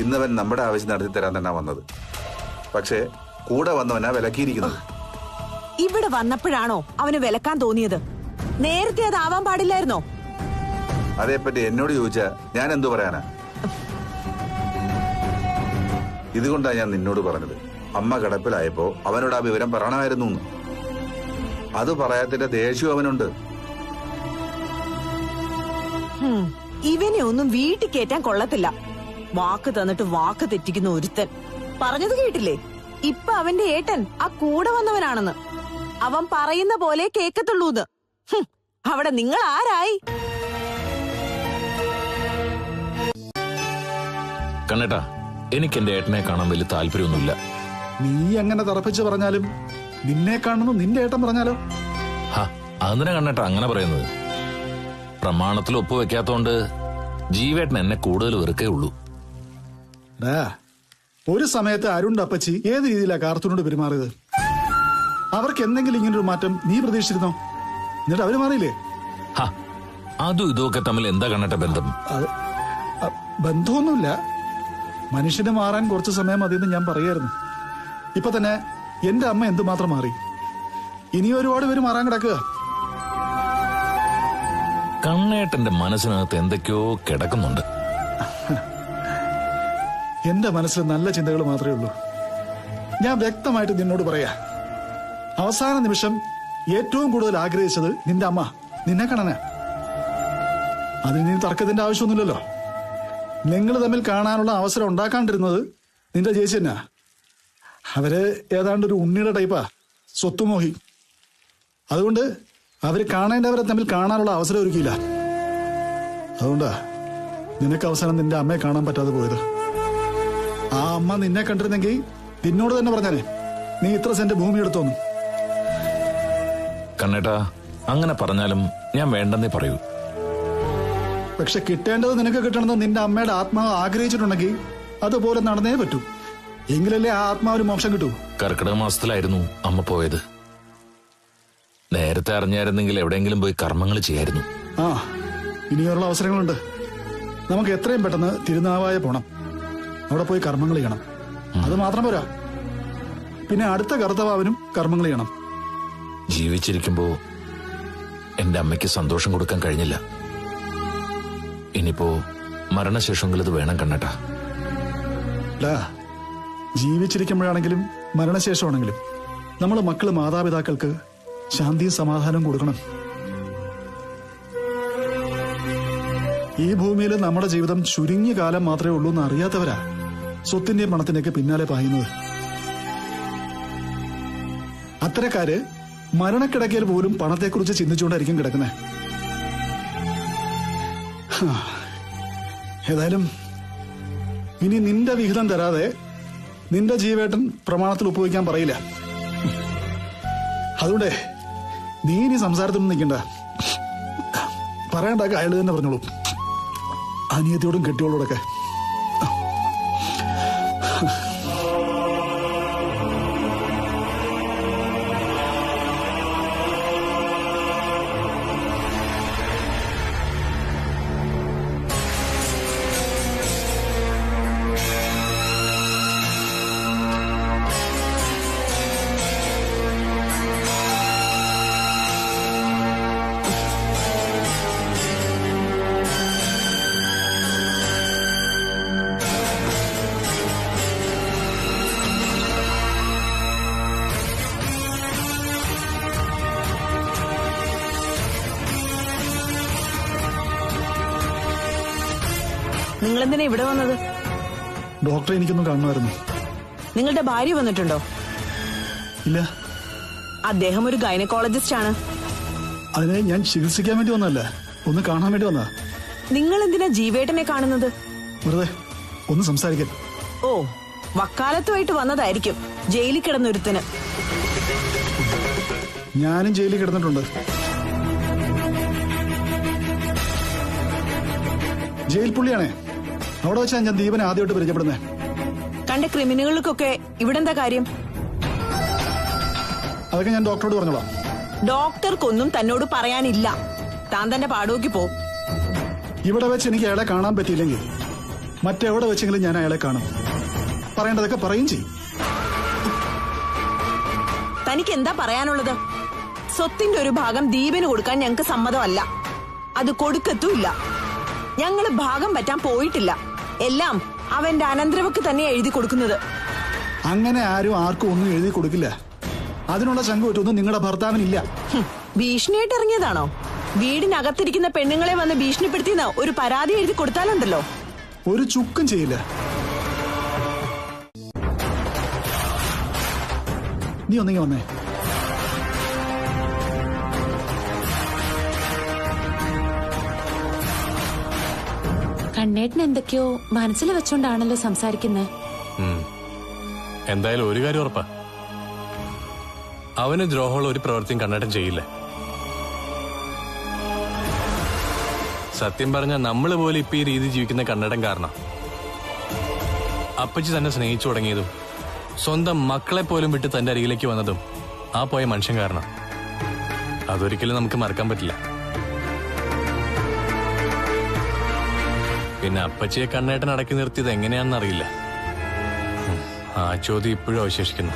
ഇന്നവൻ നമ്മുടെ ആവശ്യം നടത്തി തരാൻ തന്നെ വന്നത്. പക്ഷേ കൂടെ വന്നവനാ വിലക്കിയിരിക്കുന്നത്. ഇവിടെ വന്നപ്പോഴാണോ അവന് വിലക്കാൻ തോന്നിയത്? നേരത്തെ അതാവാൻ പാടില്ലായിരുന്നോ? അതേപ്പറ്റി എന്നോട് ചോദിച്ചാ ഞാൻ എന്തു പറയാനാ? ഇതുകൊണ്ടാ ഞാൻ നിന്നോട് പറഞ്ഞത്, അമ്മ കിടപ്പിലായപ്പോ അവനോട് ആ വിവരം പറയണമായിരുന്നു. അത് പറയാത്തിന്റെ ദേഷ്യം അവനുണ്ട്. ഇവനെ ഒന്നും വീട്ടിൽ കയറ്റാൻ കൊള്ളത്തില്ല. വാക്ക് തന്നിട്ട് വാക്ക് തെറ്റിക്കുന്ന ഒരുത്തൻ. പറഞ്ഞത് കേട്ടില്ലേ? ഇപ്പൊ അവന്റെ ഏട്ടൻ ആ കൂടെ വന്നവനാണെന്ന്. അവൻ പറയുന്ന പോലെ കേക്കത്തുള്ളൂന്ന്. അവിടെ നിങ്ങൾ ആരായി? കണ്ണേട്ടാ, എനിക്ക് എന്റെ ഏട്ടനെ കാണാൻ വലിയ താല്പര്യമൊന്നുമില്ല. നീ അങ്ങനെ തറപ്പിച്ച് പറഞ്ഞാലും നിന്നെ കാണുന്നു നിന്റെ ഏട്ടൻ പറഞ്ഞാലോ? അതെന്തിനാ കണ്ണേട്ടാ അങ്ങനെ പറയുന്നത്? പ്രമാണത്തിൽ ഒപ്പുവെക്കാത്തോണ്ട് ജീവേട്ടൻ എന്നെ കൂടുതൽ വെറുക്കേ ഉള്ളൂ. ഒരു സമയത്ത് അരുണിന്റെ അപ്പച്ചി ഏത് രീതിയിലാ കാർത്തൂനോട് പെരുമാറിയത്? അവർക്ക് എന്തെങ്കിലും ഇങ്ങനൊരു മാറ്റം നീ പ്രതീക്ഷിച്ചിരുന്നോ? എന്നിട്ട് അവര് മാറിയില്ലേ? അതും ഇതൊക്കെ തമ്മിൽ എന്താ കണ്ണേട്ട ബന്ധം? ബന്ധമൊന്നുമില്ല. മനുഷ്യന് മാറാൻ കുറച്ച് സമയം മതിയെന്ന് ഞാൻ പറയായിരുന്നു. ഇപ്പൊ തന്നെ എന്റെ അമ്മ എന്തുമാത്രം മാറി. ഇനി ഒരുപാട് പേര് മാറാൻ കിടക്കുക. കണ്ണേട്ടന്റെ മനസ്സിനകത്ത് എന്തൊക്കെയോ കിടക്കുന്നുണ്ട്. എന്റെ മനസ്സിൽ നല്ല ചിന്തകൾ മാത്രമേ ഉള്ളൂ. ഞാൻ വ്യക്തമായിട്ട് നിന്നോട് പറയാ, അവസാന നിമിഷം ഏറ്റവും കൂടുതൽ ആഗ്രഹിച്ചത് നിന്റെ അമ്മ നിന്നെ കാണാനാ. അതിന് നീ തർക്കത്തിന്റെ ആവശ്യമൊന്നുമില്ലല്ലോ. നിങ്ങൾ തമ്മിൽ കാണാനുള്ള അവസരം ഉണ്ടാക്കാണ്ടിരുന്നത് നിന്റെ ചേച്ചി എന്നാ. അവര് ഏതാണ്ട് ഒരു ഉണ്ണിയുടെ ടൈപ്പാ, സ്വത്തുമോഹി. അതുകൊണ്ട് അവര് കാണേണ്ടവരെ തമ്മിൽ കാണാനുള്ള അവസരം ഒരുക്കിയില്ല. അതുകൊണ്ടാ നിനക്ക് അവസാനം നിന്റെ അമ്മയെ കാണാൻ പറ്റാതെ പോയത്. ആ അമ്മ നിന്നെ കണ്ടിരുന്നെങ്കിൽ നിന്നോട് തന്നെ പറഞ്ഞാനെ നീ ഇത്ര സെന്റ് ഭൂമി എടുത്തോന്നു. കണ്ണേട്ടാ, അങ്ങനെ പറഞ്ഞാലും ഞാൻ വേണ്ടെന്നേ പറയൂ. പക്ഷെ കിട്ടേണ്ടത് നിനക്ക് കിട്ടണമെന്ന് നിന്റെ അമ്മയുടെ ആത്മാവ് ആഗ്രഹിച്ചിട്ടുണ്ടെങ്കിൽ അതുപോലെ നടന്നേ പറ്റൂ. എങ്കിലല്ലേ ആ ആത്മാവിന് മോക്ഷം കിട്ടൂ. കർക്കിടക മാസത്തിലായിരുന്നു അമ്മ പോയത്. നേരത്തെ അറിഞ്ഞായിരുന്നെങ്കിൽ എവിടെയെങ്കിലും പോയി കർമ്മങ്ങൾ ചെയ്യായിരുന്നു. ആ, ഇനിയുള്ള അവസരങ്ങളുണ്ട്. നമുക്ക് എത്രയും പെട്ടെന്ന് തിരുനാവായ പോണം. അവിടെ പോയി കർമ്മങ്ങൾ ചെയ്യണം. അത് മാത്രം പോരാ, പിന്നെ അടുത്ത കർത്തവാവിനും കർമ്മങ്ങൾ ചെയ്യണം. ജീവിച്ചിരിക്കുമ്പോ എന്റെ അമ്മയ്ക്ക് സന്തോഷം കൊടുക്കാൻ കഴിഞ്ഞില്ല. ഇനിയിപ്പോ മരണശേഷമെങ്കിലും ഇത് വേണം കണ്ണേട്ടാ. ജീവിച്ചിരിക്കുമ്പോഴാണെങ്കിലും മരണശേഷമാണെങ്കിലും നമ്മൾ മക്കള് മാതാപിതാക്കൾക്ക് ശാന്തിയും സമാധാനവും കൊടുക്കണം. ഈ ഭൂമിയിൽ നമ്മുടെ ജീവിതം ചുരുങ്ങിയ കാലം മാത്രമേ ഉള്ളൂ എന്ന് അറിയാത്തവരാ സ്വത്തിന്റെയും പണത്തിന്റെയൊക്കെ പിന്നാലെ പായുന്നത്. അത്തരക്കാര് മരണക്കിടക്കയിൽ പോലും പണത്തെക്കുറിച്ച് ചിന്തിച്ചുകൊണ്ടായിരിക്കും കിടക്കുന്നത്. ഏതായാലും ഇനി നിന്റെ വിഹിതം തരാതെ നിന്റെ ജീവേട്ടൻ പ്രമാണത്തിൽ ഒപ്പുവയ്ക്കാൻ പറയില്ല. അതുകൊണ്ടേ നീ ഇനി സംസാരത്തിനൊന്നും നിൽക്കണ്ട. പറയണ്ടാക്ക അയാൾ തന്നെ പറഞ്ഞോളൂ, അനിയത്തിയോടും കെട്ടിയോളോടൊക്കെ. നിങ്ങളെന്തിനാ ഇവിടെ വന്നത്? ഡോക്ടറെ എനിക്കൊന്നും കാണണമായിരുന്നു. നിങ്ങളുടെ ഭാര്യ വന്നിട്ടുണ്ടോ? ഇല്ല. അദ്ദേഹം ഒരു ഗൈനക്കോളജിസ്റ്റ് ആണ്. അതിനെ ഞാൻ ചികിത്സിക്കാൻ വേണ്ടി വന്നതല്ല, ഒന്ന് കാണാൻ വേണ്ടി വന്നതാ. നിങ്ങൾ എന്തിനാ ജീവേട്ടനെ കാണുന്നത്? വെറുതെ ഒന്ന് സംസാരിക്കാൻ. ഓ, വക്കാലത്തുമായിട്ട് വന്നതായിരിക്കും ജയിലിൽ കിടന്നൊരുത്തന്. ഞാനും ജയിലിൽ കിടന്നിട്ടുണ്ട്. ജയിൽ പുള്ളിയാണേ. അവിടെ വെച്ചാ ഞാൻ ദീപനെ ആദ്യമായിട്ട് പരിചയപ്പെടുന്നേ. കണ്ട ക്രിമിനലുകൾക്കൊക്കെ ഇവിടെന്താ കാര്യം? അതൊക്കെ ഞാൻ ഡോക്ടറോട് പറഞ്ഞോളാം. ഡോക്ടർക്കൊന്നും തന്നോട് പറയാനില്ല. താൻ തന്നെ പാടോക്കി പോ. ഇവിടെ വെച്ച് എനിക്ക് അയാളെ കാണാൻ പറ്റിയില്ലെങ്കിൽ മറ്റെവിടെ വെച്ചെങ്കിലും ഞാൻ അയാളെ കാണും. പറയേണ്ടതൊക്കെ പറയും ചെയ്യും. തനിക്ക് എന്താ പറയാനുള്ളത്? സ്വത്തിന്റെ ഒരു ഭാഗം ദീപന് കൊടുക്കാൻ ഞങ്ങൾക്ക് സമ്മതമല്ല. അത് കൊടുക്കത്തുമില്ല. ഞങ്ങള് ഭാഗം പറ്റാൻ പോയിട്ടില്ല. എല്ലാം അവന്റെ അനന്തരവക്ക് തന്നെ എഴുതി കൊടുക്കുന്നത്. അങ്ങനെ ആരും ആർക്കും ഒന്നും എഴുതി കൊടുക്കില്ല. അതിനുള്ള ചങ്കുപറ്റൊന്നും നിങ്ങളുടെ ഭർത്താവിനില്ല. ഭീഷണിയായിട്ട് ഇറങ്ങിയതാണോ? വീടിനകത്തിരിക്കുന്ന പെണ്ണുങ്ങളെ വന്ന് ഭീഷണിപ്പെടുത്തിയെന്ന് ഒരു പരാതി എഴുതി കൊടുത്താലുണ്ടല്ലോ, ഒരു ചുക്കും ചെയ്യില്ല. നീ ഒന്നിങ്ങി വന്നേ. കണ്ണേട്ടൻ എന്തൊക്കെയോ മനസ്സിൽ വെച്ചോണ്ടാണല്ലോ സംസാരിക്കുന്നത്. എന്തായാലും ഒരു കാര്യം ഉറപ്പാ, അവന് ദ്രോഹമുള്ള ഒരു പ്രവൃത്തിയും കണ്ണേട്ടൻ ചെയ്യില്ല. സത്യം പറഞ്ഞ നമ്മള് പോലെ ഇപ്പൊ ഈ രീതി ജീവിക്കുന്ന കണ്ണേട്ടൻ കാരണം അപ്പച്ചി തന്നെ സ്നേഹിച്ചു തുടങ്ങിയതും സ്വന്തം മക്കളെ പോലും വിട്ട് തന്റെ അരികിലേക്ക് വന്നതും ആ പോയ മനുഷ്യൻ കാരണം. അതൊരിക്കലും നമുക്ക് മറക്കാൻ പറ്റില്ല. പിന്നെ അപ്പച്ചിയെ കണ്ണേട്ടൻ അടക്കി നിർത്തിയത് എങ്ങനെയാണെന്ന് അറിയില്ല. ആ ചോദ്യം ഇപ്പോഴും അവശേഷിക്കുന്നു.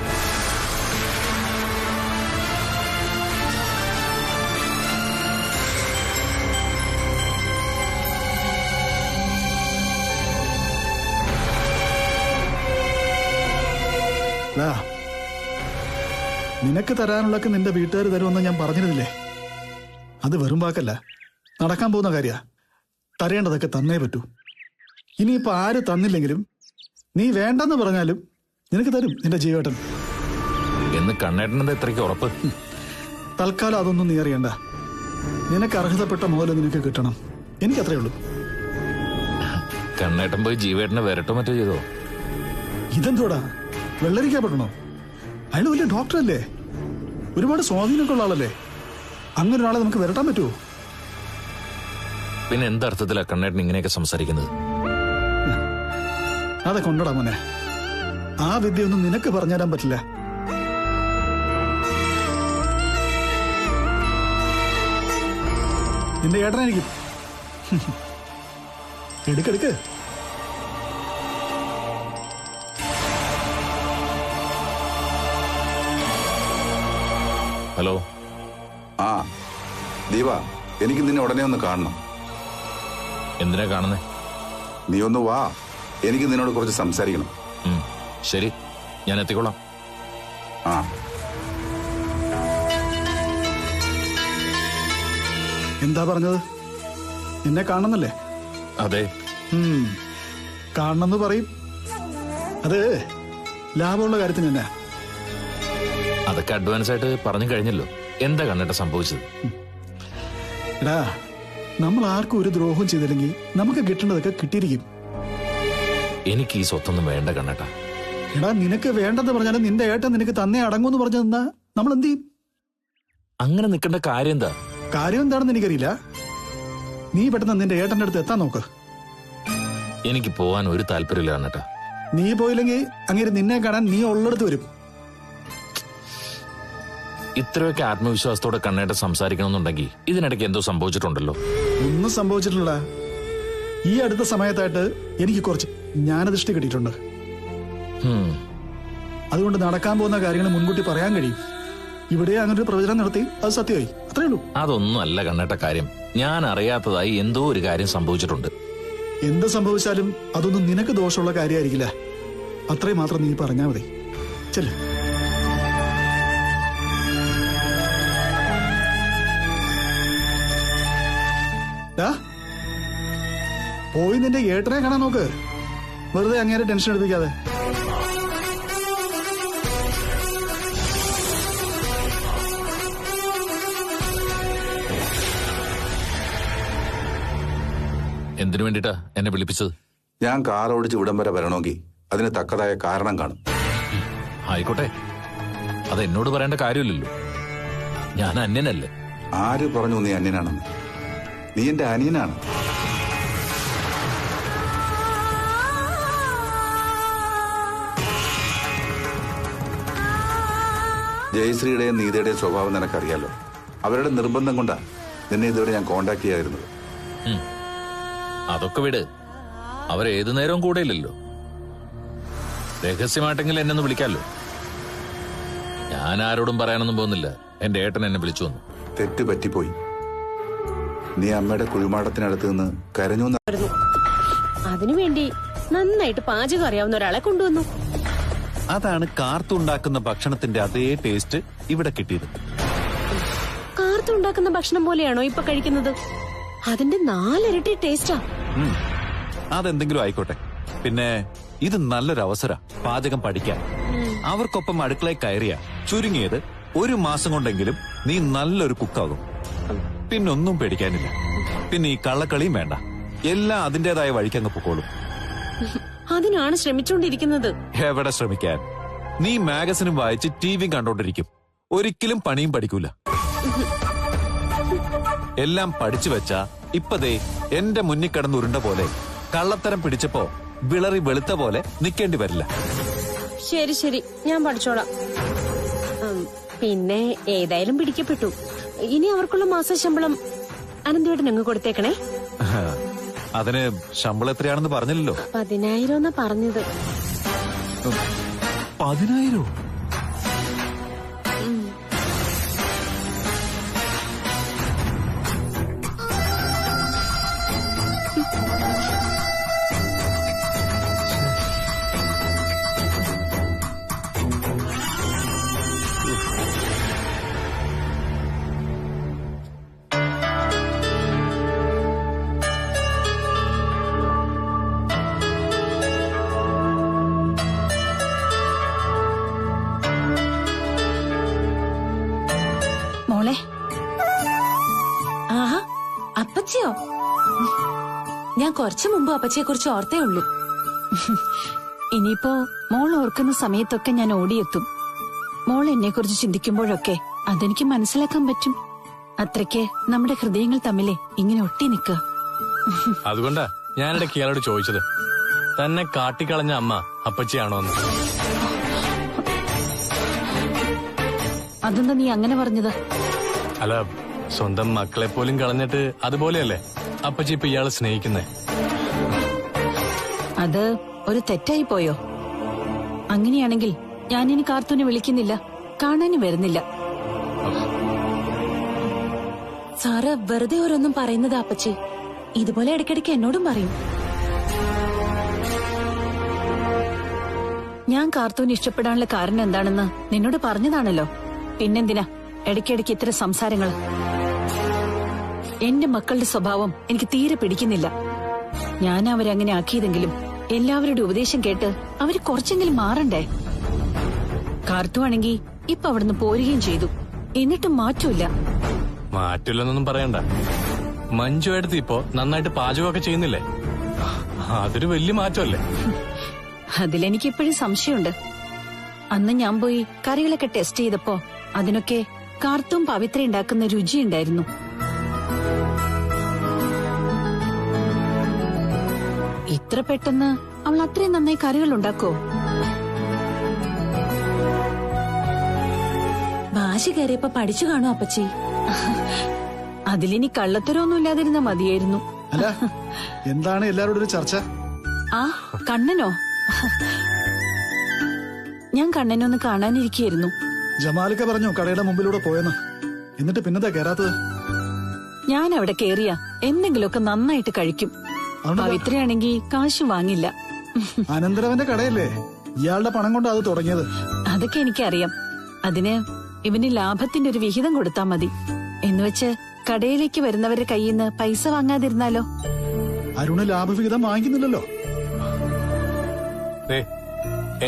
നിനക്ക് തരാനുള്ളൊക്കെ നിന്റെ വീട്ടുകാർ തരുമെന്ന് ഞാൻ പറഞ്ഞിരുന്നില്ലേ? അത് വെറും വാക്കല്ല, നടക്കാൻ പോകുന്ന കാര്യ. തരേണ്ടതൊക്കെ തന്നേ പറ്റൂ. ഇനിയിപ്പോ ആര് തന്നില്ലെങ്കിലും നീ വേണ്ടെന്ന് പറഞ്ഞാലും നിനക്ക് തരും നിന്റെ ജീവേട്ടൻ. എന്ന് കണ്ണേട്ടനെന്താ ഇത്രയ്ക്ക് ഉറപ്പ്? തൽക്കാലം അതൊന്നും നീ അറിയണ്ട. നിനക്ക് അർഹതപ്പെട്ട മുതൽ നിനക്ക് കിട്ടണം. എനിക്കത്രേ ഉള്ളൂ. കണ്ണേട്ടൻ പോയി ജീവേട്ടനെ വരട്ടോ മറ്റോ ചെയ്തോ? ഇതെന്തോടാ, വെള്ളരിക്കപ്പെടണോ? അയാൾ വലിയ ഡോക്ടറല്ലേ, ഒരുപാട് സ്വാധീനമൊക്കെ ഉള്ള ആളല്ലേ. അങ്ങനെ ഒരാളെ നമുക്ക് വരട്ടാൻ പറ്റുമോ? പിന്നെ എന്തർത്ഥത്തിലാ കണ്ണേട്ടൻ ഇങ്ങനെയൊക്കെ സംസാരിക്കുന്നത്? അതൊക്കെ ഉണ്ടടാ മോനെ. ആ വിദ്യയൊന്നും നിനക്ക് പറഞ്ഞുതരാൻ പറ്റില്ല. നിന്റെ ഏട്ടനായിരിക്കും. എടുക്കെടുക്ക്. ഹലോ. ആ ദീപ, എനിക്ക് നിന്നെ ഉടനെ ഒന്ന് കാണണം. എന്തിനാ കാണുന്നേ? നീ ഒന്ന് വാ, എനിക്ക് നിന്നോട് കുറച്ച് സംസാരിക്കണം. ശരി, ഞാൻ എത്തിക്കൊള്ളാം. ആ എന്താ പറഞ്ഞത്? എന്നെ കാണണമെന്നല്ലേ? അതെ. കാണണമെന്ന് പറയും. അത് ലാഭമുള്ള കാര്യത്തിന് തന്നെ. അതൊക്കെ അഡ്വാൻസ് ആയിട്ട് പറഞ്ഞു കഴിഞ്ഞല്ലോ. എന്താ കണ്ണേട്ട സംഭവിച്ചത്? എടാ, നമ്മൾ ആർക്കും ഒരു ദ്രോഹം ചെയ്തില്ലെങ്കിൽ നമുക്ക് കിട്ടേണ്ടതൊക്കെ കിട്ടിയിരിക്കും. എനിക്ക് ഈ സ്വത്തൊന്നും വേണ്ട കണ്ണേട്ട. എടാ, നിനക്ക് വേണ്ടെന്ന് പറഞ്ഞാലും നിന്റെ ഏട്ടൻ നിനക്ക് തന്നെ അടങ്ങുമെന്ന് പറഞ്ഞു തന്നാ നമ്മൾ എന്ത് ചെയ്യും? അങ്ങനെ നിൽക്കേണ്ട കാര്യം എന്താ? കാര്യം എന്താണെന്ന് എനിക്കറിയില്ല. നീ പെട്ടെന്ന് നിന്റെ ഏട്ടന്റെ അടുത്ത് എത്താൻ നോക്ക്. എനിക്ക് പോവാൻ ഒരു താല്പര്യമില്ല കണ്ണേട്ട. നീ പോയില്ലെങ്കിൽ അങ്ങനെ നിന്നെ കാണാൻ നീ ഉള്ളിടത്ത് വരും. ഇത്രയൊക്കെ ആത്മവിശ്വാസത്തോടെ കണ്ണേട്ട സംസാരിക്കണമെന്നുണ്ടെങ്കിൽ ഇതിനിടയ്ക്ക് എന്തോ സംഭവിച്ചിട്ടുണ്ടല്ലോ. ഒന്നും സംഭവിച്ചിട്ടില്ല. ഈ അടുത്ത സമയത്തായിട്ട് എനിക്ക് കുറച്ച് ജ്ഞാനദൃഷ്ടി കിട്ടിയിട്ടുണ്ട്. അതുകൊണ്ട് നടക്കാൻ പോകുന്ന കാര്യങ്ങൾ മുൻകൂട്ടി പറയാൻ കഴിയും. ഇവിടെ അങ്ങനെ ഒരു പ്രവചനം നടത്തി അത് സത്യമായി. അത്രേ ഉള്ളൂ. അതൊന്നും അല്ല കണ്ണേട്ട കാര്യം. ഞാൻ അറിയാത്തതായി എന്തോ ഒരു കാര്യം സംഭവിച്ചിട്ടുണ്ട്. എന്ത് സംഭവിച്ചാലും അതൊന്നും നിനക്ക് ദോഷമുള്ള കാര്യമായിരിക്കില്ല. അത്രയും മാത്രം നീ പറഞ്ഞാൽ മതി. ചെല്ല്. പോയി നിന്റെ ഏട്ടനെ കാണാൻ നോക്ക്. വെറുതെ അങ്ങേരെ ടെൻഷൻ എടുപ്പിക്കാതെ. എന്തിനു വേണ്ടിട്ടാ എന്നെ വിളിപ്പിച്ചത്? ഞാൻ കാർ ഓടിച്ച് ഇവിടം വരെ വരണമെങ്കിൽ അതിന് തക്കതായ കാരണം കാണും. ആയിക്കോട്ടെ, അത് എന്നോട് പറയേണ്ട കാര്യമില്ലല്ലോ. ഞാൻ അന്യനല്ലേ. ആര് പറഞ്ഞു നീ അന്യനാണെന്ന്? നീ എന്റെ അനിയനാണ്. ജയശ്രീയുടെയും നീതയുടെയും സ്വഭാവം നിനക്കറിയാലോ. അവരുടെ നിർബന്ധം കൊണ്ടാ നിന്നെ ഇതുവരെ ഞാൻ കോണ്ടാക്ട് ചെയ്യാതിരുന്നത്. അതൊക്കെ വിട്. അവരേതു നേരവും കൂടെയില്ലല്ലോ. രഹസ്യമായിട്ടെങ്കിലും എന്നെ ഒന്ന് വിളിക്കാമല്ലോ. ഞാൻ ആരോടും പറയാനൊന്നും പോകുന്നില്ല. എന്റെ ഏട്ടൻ എന്നെ വിളിച്ചു വന്നു. തെറ്റ് പറ്റിപ്പോയി. നീ അമ്മയുടെ കുഴിമാടത്തിനടുത്ത് നിന്ന് കരഞ്ഞു. അതിനുവേണ്ടി നന്നായിട്ട് പാചകം അറിയാവുന്ന ഒരാളെ കൊണ്ടുവന്നു. അതാണ് കാർത്തുണ്ടാക്കുന്ന ഭക്ഷണത്തിന്റെ അതേ ടേസ്റ്റ് ഇവിടെ കിട്ടിയത്. കാർത്തുണ്ടാക്കുന്ന ഭക്ഷണം പോലെയാണോ ഇപ്പൊ കഴിക്കുന്നത്? അതിന്റെ 4 ഇരട്ടി ടേസ്റ്റാ. അതെന്തെങ്കിലും ആയിക്കോട്ടെ. പിന്നെ ഇത് നല്ലൊരു അവസര പാചകം പഠിക്കാൻ. അവർക്കൊപ്പം അടുക്കളയിൽ കയറിയ ചുരുങ്ങിയത് 1 മാസം കൊണ്ടെങ്കിലും നീ നല്ലൊരു കുക്കാകും. പിന്നൊന്നും പേടിക്കാനില്ല. പിന്നെ ഈ കള്ളക്കളിയും വേണ്ട. എല്ലാം അതിന്റേതായ വഴിക്കങ്ങ് പൊക്കോളും. അതിനാണ് ശ്രമിച്ചുകൊണ്ടിരിക്കുന്നത്. എവിടെ ശ്രമിക്കാൻ? നീ മാഗസിനും വായിച്ച് ടിവിയും കണ്ടോണ്ടിരിക്കും. ഒരിക്കലും പണിയും പഠിക്കൂല. എല്ലാം പഠിച്ചു വെച്ചാ ഇപ്പതേ എന്റെ മുന്നിൽ കിടന്ന് ഉരുണ്ട പോലെ കള്ളത്തരം പിടിച്ചപ്പോ വിളറി വെളുത്ത പോലെ നിക്കേണ്ടി വരില്ല. ശരി ശരി, ഞാൻ പഠിച്ചോളാം. പിന്നെ ഏതായാലും പിടിക്കപ്പെട്ടു. ഇനി അവർക്കുള്ള മാസശമ്പളം അനന്തേട്ടൻ അങ്ങ് കൊടുത്തേക്കണേ. അതിന് ശമ്പളം എത്രയാണെന്ന് പറഞ്ഞില്ലല്ലോ. 10,000 എന്നാ പറഞ്ഞത്. 10,000? ഞാൻ കുറച്ചു മുമ്പ് അപ്പച്ചിയെ കുറിച്ച് ഓർത്തേ ഉള്ളൂ. ഇനിയിപ്പോ മോൾ ഓർക്കുന്ന സമയത്തൊക്കെ ഞാൻ ഓടിയെത്തും. മോൾ എന്നെ കുറിച്ച് ചിന്തിക്കുമ്പോഴൊക്കെ അതെനിക്ക് മനസ്സിലാക്കാൻ പറ്റും. അത്രയ്ക്ക് നമ്മുടെ ഹൃദയങ്ങൾ തമ്മിലെ ഇങ്ങനെ ഒട്ടി നിൽക്കുക. അതുകൊണ്ടാ ഞാനിടയ്ക്ക് ഇയാളോട് ചോദിച്ചത്, തന്നെ കാട്ടിക്കളഞ്ഞ അമ്മ അപ്പച്ചിയാണോന്ന്. അതെന്താ നീ അങ്ങനെ പറഞ്ഞത്? അല്ല, സ്വന്തം മക്കളെ പോലും കളഞ്ഞിട്ട് അതുപോലെയല്ലേ അപ്പച്ചി ഇപ്പൊ ഇയാളെ സ്നേഹിക്കുന്നേ? അത് ഒരു തെറ്റായി പോയോ? അങ്ങനെയാണെങ്കിൽ ഞാനിനി കാർത്തൂനെ വിളിക്കുന്നില്ല, കാണാനും വരുന്നില്ല. സാറ് വെറുതെ ഓരോന്നും പറയുന്നത് അപ്പച്ചി. ഇതുപോലെ ഇടയ്ക്കിടയ്ക്ക് എന്നോടും പറയും. ഞാൻ കാർത്തൂന് ഇഷ്ടപ്പെടാനുള്ള കാരണം എന്താണെന്ന് നിന്നോട് പറഞ്ഞതാണല്ലോ. പിന്നെന്തിനാ ഇടയ്ക്കിടയ്ക്ക് ഇത്തരം സംസാരങ്ങൾ? എന്റെ മക്കളുടെ സ്വഭാവം എനിക്ക് തീരെ പിടിക്കുന്നില്ല. ഞാൻ അവരങ്ങനെ ആക്കിയതെങ്കിലും എല്ലാവരുടെ ഉപദേശം കേട്ട് അവര് കുറച്ചെങ്കിലും മാറണ്ടേ? കാർത്തു ആണെങ്കി ഇപ്പൊ അവിടുന്ന് പോരുകയും ചെയ്തു, എന്നിട്ടും മാറ്റൂല. മാറ്റില്ലെന്നൊന്നും പറയണ്ട. മഞ്ജു എടുത്ത് ഇപ്പോ നന്നായിട്ട് പാചകമൊക്കെ ചെയ്യുന്നില്ലേ? അതൊരു വലിയ മാറ്റമല്ലേ? അതിലെനിക്ക് ഇപ്പോഴും സംശയമുണ്ട്. അന്ന് ഞാൻ പോയി കറികളൊക്കെ ടെസ്റ്റ് ചെയ്തപ്പോ അതിനൊക്കെ കാർത്തും പവിത്ര ഉണ്ടാക്കുന്ന രുചിയുണ്ടായിരുന്നു. ഇത്ര പെട്ടെന്ന് അവൾ അത്രയും നന്നായി കറികൾ ഉണ്ടാക്കോ? ഭാഷ കയറിയപ്പോ പഠിച്ചു കാണും അപ്പച്ചി. അതിലിനി കള്ളത്തരമൊന്നും ഇല്ലാതിരുന്ന മതിയായിരുന്നു. അല്ല, എന്താണ് എല്ലാവരോടും ഒരു ചർച്ച? ആ, കണ്ണനോ? ഞാൻ കണ്ണനൊന്ന് കാണാനിരിക്കുകയായിരുന്നു. ജമാലിക്ക പറഞ്ഞു കടയുടെ മുമ്പിലൂടെ പോയെന്ന്. എന്നിട്ട് പിന്നെന്താ കേറാത്തത്? ഞാൻ അവിടെ കേറിയ എന്തെങ്കിലുമൊക്കെ നന്നായിട്ട് കഴിക്കും. പവിത്രയാണെങ്കി കാശ് വാങ്ങില്ല. അനന്തരവന്റെ കടയല്ലേ, ഇയാളുടെ പണം കൊണ്ട് അത് തുടങ്ങിയത്. അതൊക്കെ എനിക്കറിയാം. അതിന് ഇവന് ലാഭത്തിന്റെ ഒരു വിഹിതം കൊടുത്താ മതി. എന്നുവെച്ച് കടയിലേക്ക് വരുന്നവരുടെ കയ്യിൽ നിന്ന് പൈസ വാങ്ങാതിരുന്നാലോ? അരുണ് ലാഭവിഹിതം വാങ്ങിക്കുന്നില്ലല്ലോ.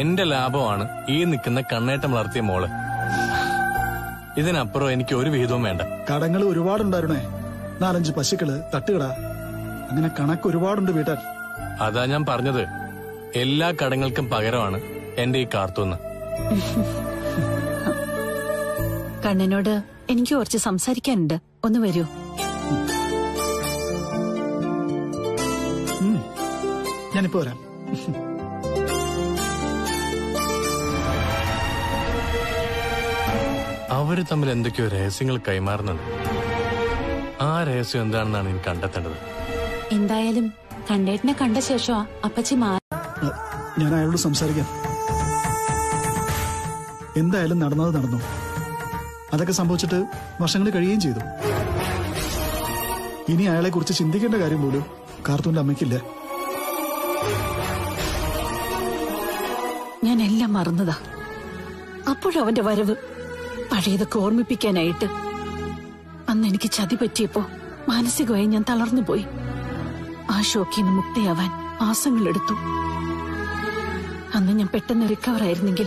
എന്റെ ലാഭമാണ് ഈ നിൽക്കുന്ന കണ്ണേട്ടം വളർത്തിയ മോള്. ഇതിനപ്പുറം എനിക്ക് ഒരു വിഹിതവും വേണ്ട. കടങ്ങൾ ഒരുപാടുണ്ടായിരുന്നേ. 4-5 പശുക്കള്, തട്ടുകട, അങ്ങനെ കണക്ക് ഒരുപാടുണ്ട് വീട്ടാൻ. അതാ ഞാൻ പറഞ്ഞത്, എല്ലാ കടങ്ങൾക്കും പകരമാണ് എന്റെ ഈ കാർത്തൂന്ന്. കണ്ണനോട് എനിക്ക് കുറച്ച് സംസാരിക്കാനുണ്ട്, ഒന്ന് വരൂ. ഞാനിപ്പോ വരാം. അവര് തമ്മിൽ എന്തൊക്കെയോ രഹസ്യങ്ങൾ കൈമാറുന്നുണ്ട്. ആ രഹസ്യം എന്താണെന്നാണ് എനിക്ക് കണ്ടെത്തേണ്ടത്. എന്തായാലും കണ്ടേട്ടനെ കണ്ട ശേഷം അപ്പച്ചി ഞാൻ അയാളോട് സംസാരിക്കാം. എന്തായാലും നടന്നത് നടന്നു. അതൊക്കെ സംഭവിച്ചിട്ട് വർഷങ്ങൾ കഴിയുകയും ചെയ്തു. ഇനി അയാളെ കുറിച്ച് ചിന്തിക്കേണ്ട കാര്യം പോലും കാർത്തൂന്റെ അമ്മയ്ക്കില്ല. ഞാൻ എല്ലാം മറന്നതാ. അപ്പോഴവന്റെ വരവ് പഴയതൊക്കെ ഓർമ്മിപ്പിക്കാനായിട്ട്. അന്ന് എനിക്ക് ചതി പറ്റിയപ്പോ മാനസികമായി ഞാൻ തളർന്നുപോയി. ആ ഷോക്കിൽ നിന്ന് മുക്തയാവാൻ മാസങ്ങളെടുത്തു. അന്ന് ഞാൻ പെട്ടെന്ന് റിക്കവർ ആയിരുന്നെങ്കിൽ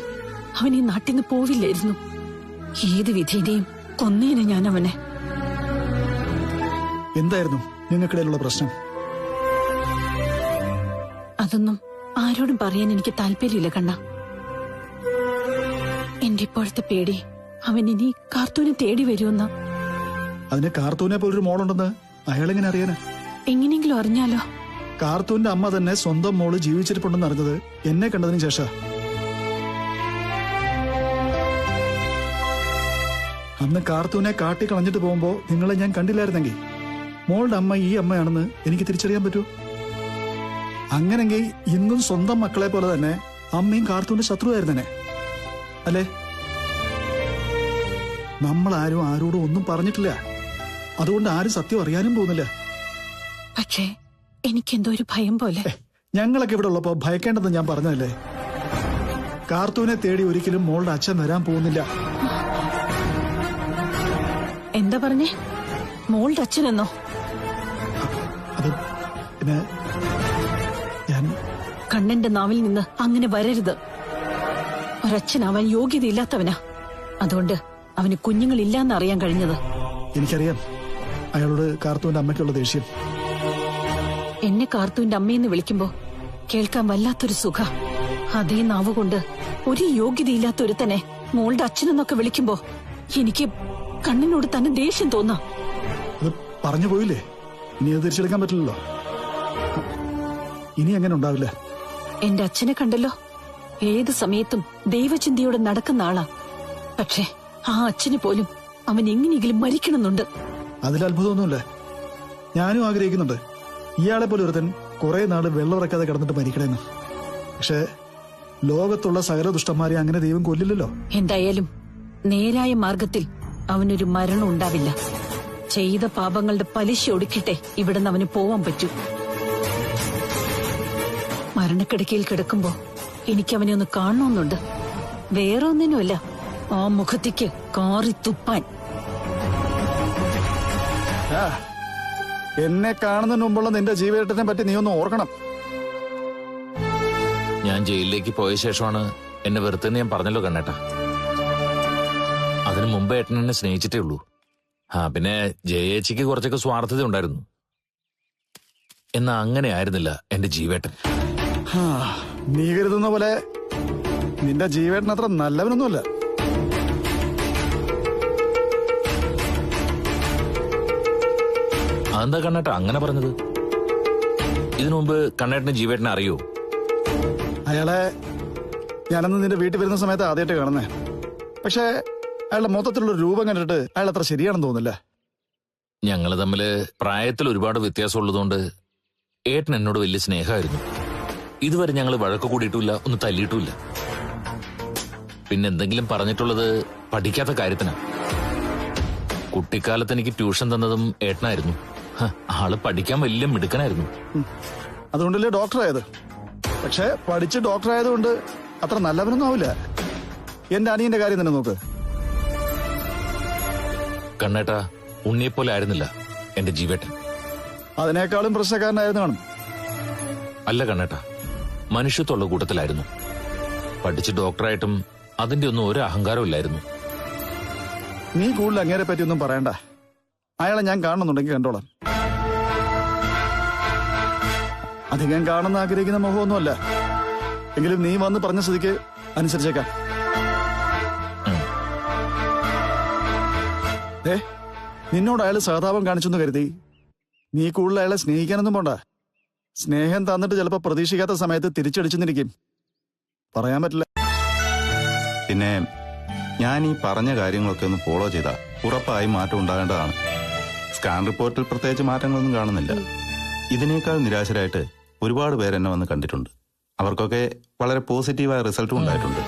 അവൻ ഈ നാട്ടിൽ നിന്ന് പോവില്ലായിരുന്നു. ഏത് വിധിയുടെയും കൊന്നേനെ ഞാൻ അവനെ. എന്തായിരുന്നു നിങ്ങൾക്കിടയിലുള്ള പ്രശ്നം? അതൊന്നും ആരോടും പറയാൻ എനിക്ക് താല്പര്യമില്ല കണ്ണ. എന്റെ ഇപ്പോഴത്തെ പേടി അവൻ ഇനി കാർത്തൂനെ തേടി വരുമെന്ന. അതിന് കാർത്തൂനെ പോലൊരു മോളുണ്ടെന്ന് അയാളെങ്ങനെ അറിയാനാ? എങ്ങനെയെങ്കിലും അറിഞ്ഞാലോ? കാർത്തൂന്റെ അമ്മ തന്നെ സ്വന്തം മോള് ജീവിച്ചിരിപ്പുണ്ടെന്ന് അറിഞ്ഞത് എന്നെ കണ്ടതിന് ശേഷം. അന്ന് കാർത്തൂനെ കാട്ടിക്കളഞ്ഞിട്ട് പോകുമ്പോ നിങ്ങളെ ഞാൻ കണ്ടില്ലായിരുന്നെങ്കിൽ മോളുടെ അമ്മ ഈ അമ്മയാണെന്ന് എനിക്ക് തിരിച്ചറിയാൻ പറ്റൂ. അങ്ങനെങ്കിൽ ഇന്നും സ്വന്തം മക്കളെ പോലെ തന്നെ അമ്മയും കാർത്തൂന്റെ ശത്രുവായിരുന്നെ അല്ലേ? നമ്മളാരും ആരോടും ഒന്നും പറഞ്ഞിട്ടില്ല. അതുകൊണ്ട് ആരും സത്യം അറിയാനും പോകുന്നില്ല. പക്ഷേ എനിക്കെന്തോ ഒരു ഭയം പോലെ. ഞങ്ങളൊക്കെ ഇവിടെ ഉള്ളപ്പോ ഭയക്കേണ്ടെന്ന് ഞാൻ പറഞ്ഞതല്ലേ? കാർത്തൂനെ തേടി ഒരിക്കലും മോളുടെ അച്ഛൻ വരാൻ പോകുന്നില്ല. എന്താ പറഞ്ഞേ? മോളുടെ അച്ഛനെന്നോ? അത് പിന്നെ ഞാൻ കണ്ണന്റെ നാവിൽ നിന്ന് അങ്ങനെ വരരുത്. ഒരച്ഛനാവാൻ യോഗ്യതയില്ലാത്തവനാ. അതുകൊണ്ട് അവന് കുഞ്ഞുങ്ങളില്ലാന്ന് അറിയാൻ കഴിഞ്ഞത്. എനിക്കറിയാം അയാളോട് കാർത്തൂന്റെ അമ്മയ്ക്കുള്ള ദേഷ്യം. എന്നെ കാർത്തുവിന്റെ അമ്മയെന്ന് വിളിക്കുമ്പോ കേൾക്കാൻ വല്ലാത്തൊരു സുഖ. അതേ നാവുകൊണ്ട് ഒരു യോഗ്യതയില്ലാത്ത ഒരുത്തനെ മോളുടെ അച്ഛനെന്നൊക്കെ വിളിക്കുമ്പോ എനിക്ക് കണ്ണിനോട് തന്നെ ദേഷ്യം തോന്നാ. അത് പറഞ്ഞു പോയില്ലേ, ഇനി അത് തിരിച്ചെടുക്കാൻ പറ്റില്ലല്ലോ. ഇനി അങ്ങനെ ഉണ്ടാവില്ല. എന്റെ അച്ഛനെ കണ്ടല്ലോ, ഏത് സമയത്തും ദൈവചിന്തയോടെ നടക്കുന്ന ആളാ. പക്ഷേ ആ അച്ഛന് പോലും അവൻ എങ്ങനെയെങ്കിലും മരിക്കണമെന്നുണ്ട്. അതിൽ അത്ഭുതമൊന്നുമില്ല. ഞാനും ആഗ്രഹിക്കുന്നുണ്ട് ഇയാളെ പോലെ ഒരുത്തൻ കുറെ നാട് വെള്ളമിറക്കാതെ കിടന്നിട്ട് മരിക്കണമെന്ന്. പക്ഷെ ലോകത്തുള്ള സകല ദുഷ്ടന്മാരെ അങ്ങനെ ദൈവം കൊല്ലില്ലല്ലോ. എന്തായാലും നേരായ മാർഗത്തിൽ അവനൊരു മരണം ഉണ്ടാവില്ല. ചെയ്ത പാപങ്ങളുടെ പലിശ ഒടുക്കിട്ടെ ഇവിടുന്ന് അവന് പോവാൻ പറ്റൂ. മരണക്കിടക്കയിൽ കിടക്കുമ്പോ എനിക്കവനെ ഒന്ന് കാണണമെന്നുണ്ട്. വേറെ ഒന്നിനുമല്ല, ആ മുഖത്തേക്ക് കാറി തുപ്പാൻ. എന്നെ കാണുന്നതിന് മുമ്പുള്ള നിന്റെ ജീവചേട്ടനെ പറ്റി നീ ഒന്ന് ഓർക്കണം. ഞാൻ ജയിലിലേക്ക് പോയ ശേഷമാണ് എന്നെ വെറുതെന്ന് ഞാൻ പറഞ്ഞല്ലോ കണ്ണേട്ടാ. അതിനു മുമ്പ് ഏട്ടൻ എന്നെ സ്നേഹിച്ചിട്ടേ ഉള്ളൂ. പിന്നെ ജയേച്ചിക്ക് കുറച്ചൊക്കെ സ്വാർത്ഥത ഉണ്ടായിരുന്നു. എന്നാ അങ്ങനെ ആയിരുന്നില്ല എന്റെ ജീവേട്ടൻ. നീ കരുതുന്ന പോലെ നിന്റെ ജീവേട്ടൻ അത്ര നല്ലവനൊന്നുമല്ല. അതെന്താ കണ്ണേട്ടാ അങ്ങനെ പറഞ്ഞത്? ഇതിനു മുമ്പ് കണ്ണേട്ടന് ജീവേട്ടനെ അറിയോ? അയാളെ ഞാനന്ന് നിന്റെ വീട്ടിൽ വരുന്ന സമയത്ത് ആദ്യമായിട്ട് കാണുന്നേ. പക്ഷെ അയാളുടെ മൊത്തത്തിലുള്ള രൂപം കണ്ടിട്ട് അയാൾ അത്ര ശരിയാണെന്ന് തോന്നില്ല. ഞങ്ങള് തമ്മില് പ്രായത്തിൽ ഒരുപാട് വ്യത്യാസം ഉള്ളതുകൊണ്ട് ഏട്ടൻ എന്നോട് വലിയ സ്നേഹമായിരുന്നു. ഇതുവരെ ഞങ്ങൾ വഴക്ക് കൂടിയിട്ടില്ല, ഒന്ന് തല്ലിയിട്ടുമില്ല. പിന്നെ എന്തെങ്കിലും പറഞ്ഞിട്ടുള്ളത് പഠിക്കാത്ത കാര്യത്തിനാ. കുട്ടിക്കാലത്ത് എനിക്ക് ട്യൂഷൻ തന്നതും ഏട്ടനായിരുന്നു. ആള് പഠിക്കാൻ വലിയ മിടുക്കനായിരുന്നു. അതുകൊണ്ടല്ലേ ഡോക്ടറായത്. പക്ഷെ പഠിച്ച് ഡോക്ടറായതുകൊണ്ട് അത്ര നല്ലവനൊന്നും ആവില്ല. എന്റെ അനിയന്റെ കാര്യം തന്നെ നോക്ക്. കണ്ണേട്ടാ, ഉണ്ണിയെപ്പോലെ ആയിരുന്നില്ല എന്റെ ജീവേട്ടൻ. അതിനേക്കാളും പ്രശ്നക്കാരനായിരുന്നു കാണും. അല്ല കണ്ണേട്ടാ, മനുഷ്യത്വമുള്ള കൂട്ടത്തിലായിരുന്നു. പഠിച്ച് ഡോക്ടറായിട്ടും അതിന്റെ ഒന്നും ഒരു അഹങ്കാരം ഇല്ലായിരുന്നു. നീ കൂടുതൽ അങ്ങേരെ പറ്റി ഒന്നും പറയണ്ട. അയാളെ ഞാൻ കാണുന്നുണ്ടെങ്കിൽ കണ്ടോളാം. അധികം കാണുന്ന ആഗ്രഹിക്കുന്ന മുഖമൊന്നുമല്ല. എങ്കിലും നീ വന്ന് പറഞ്ഞ സ്ഥിതിക്ക് അനുസരിച്ചേക്കാം. നിന്നോട് അയാൾ സഹതാപം കാണിച്ചെന്ന് കരുതി നീ കൂടുതൽ അയാളെ സ്നേഹിക്കാനൊന്നും പോണ്ട. സ്നേഹം തന്നിട്ട് ചിലപ്പോ പ്രതീക്ഷിക്കാത്ത സമയത്ത് തിരിച്ചടിച്ചെന്നിരിക്കും. പറയാൻ പറ്റില്ല. പിന്നെ ഞാൻ ഈ പറഞ്ഞ കാര്യങ്ങളൊക്കെ ഒന്ന് ഫോളോ ചെയ്താൽ ഉറപ്പായും മാറ്റം ഉണ്ടാകേണ്ടതാണ്. സ്കാൻ റിപ്പോർട്ടിൽ പ്രത്യേകിച്ച് മാറ്റങ്ങളൊന്നും കാണുന്നില്ല. ഇതിനേക്കാൾ നിരാശരായിട്ട് ഒരുപാട് പേരെന്നെ വന്ന് കണ്ടിട്ടുണ്ട്. അവർക്കൊക്കെ വളരെ പോസിറ്റീവായ റിസൾട്ടും ഉണ്ടായിട്ടുണ്ട്.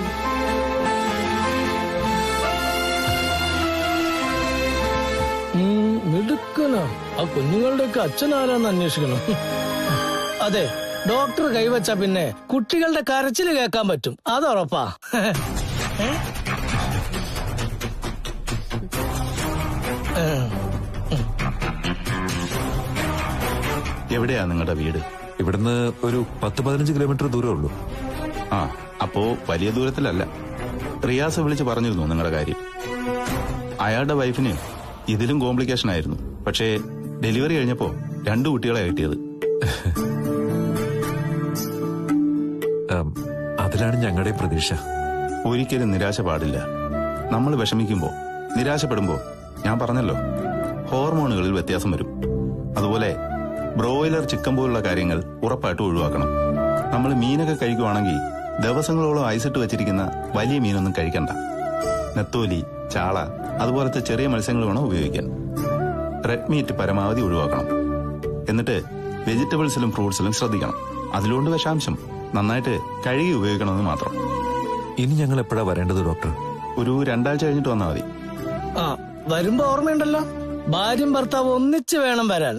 മിടുക്കനോ. ആ കുഞ്ഞുങ്ങളുടെയൊക്കെ അച്ഛനാരാന്ന് അന്വേഷിക്കണം. അതെ, ഡോക്ടർ കൈവച്ച പിന്നെ കുട്ടികളുടെ കരച്ചില് കേൾക്കാൻ പറ്റും, അത് ഉറപ്പാ. എവിടെയാ നിങ്ങളുടെ വീട്? ഇവിടുന്ന് ഒരു 10-15 കിലോമീറ്റർ ദൂരമേ ഉള്ളൂ. ആ, അപ്പോ വലിയ ദൂരത്തിലല്ല. റിയാസ് വിളിച്ച് പറഞ്ഞിരുന്നു നിങ്ങളുടെ കാര്യം. അയാളുടെ വൈഫിന് ഇതിലും കോംപ്ലിക്കേഷൻ ആയിരുന്നു. പക്ഷേ ഡെലിവറി കഴിഞ്ഞപ്പോ 2 കുട്ടികളെ കിട്ടിയത്. അതിലാണ് ഞങ്ങളുടെ പ്രതീക്ഷ. ഒരിക്കലും നിരാശ പാടില്ല. നമ്മൾ വിഷമിക്കുമ്പോ, നിരാശപ്പെടുമ്പോ ഞാൻ പറഞ്ഞല്ലോ, ഹോർമോണുകളിൽ വ്യത്യാസം വരും. അതുപോലെ ബ്രോയിലർ ചിക്കൻ പോലുള്ള കാര്യങ്ങൾ ഉറപ്പായിട്ടും ഒഴിവാക്കണം. നമ്മൾ മീനൊക്കെ കഴിക്കുവാണെങ്കിൽ ദിവസങ്ങളോളം ഐസിട്ട് വെച്ചിരിക്കുന്ന വലിയ മീനൊന്നും കഴിക്കണ്ട. നെത്തോലി, ചാള അതുപോലത്തെ ചെറിയ മത്സ്യങ്ങൾ വേണം ഉപയോഗിക്കാൻ. റെഡ് മീറ്റ് പരമാവധി ഒഴിവാക്കണം. എന്നിട്ട് വെജിറ്റബിൾസിലും ഫ്രൂട്ട്സിലും ശ്രദ്ധിക്കണം. അതിലുകൊണ്ട് വിഷാംശം. നന്നായിട്ട് കഴുകി ഉപയോഗിക്കണമെന്ന് മാത്രം. ഇനി ഞങ്ങൾ എപ്പോഴാ വരേണ്ടത് ഡോക്ടർ? ഒരു 2 ആഴ്ച കഴിഞ്ഞിട്ട് വന്നാൽ മതി. ആ, വരുമ്പോ ഓർമ്മയുണ്ടല്ലോ, ഭാര്യയും ഭർത്താവ് ഒന്നിച്ച് വേണം വരാൻ.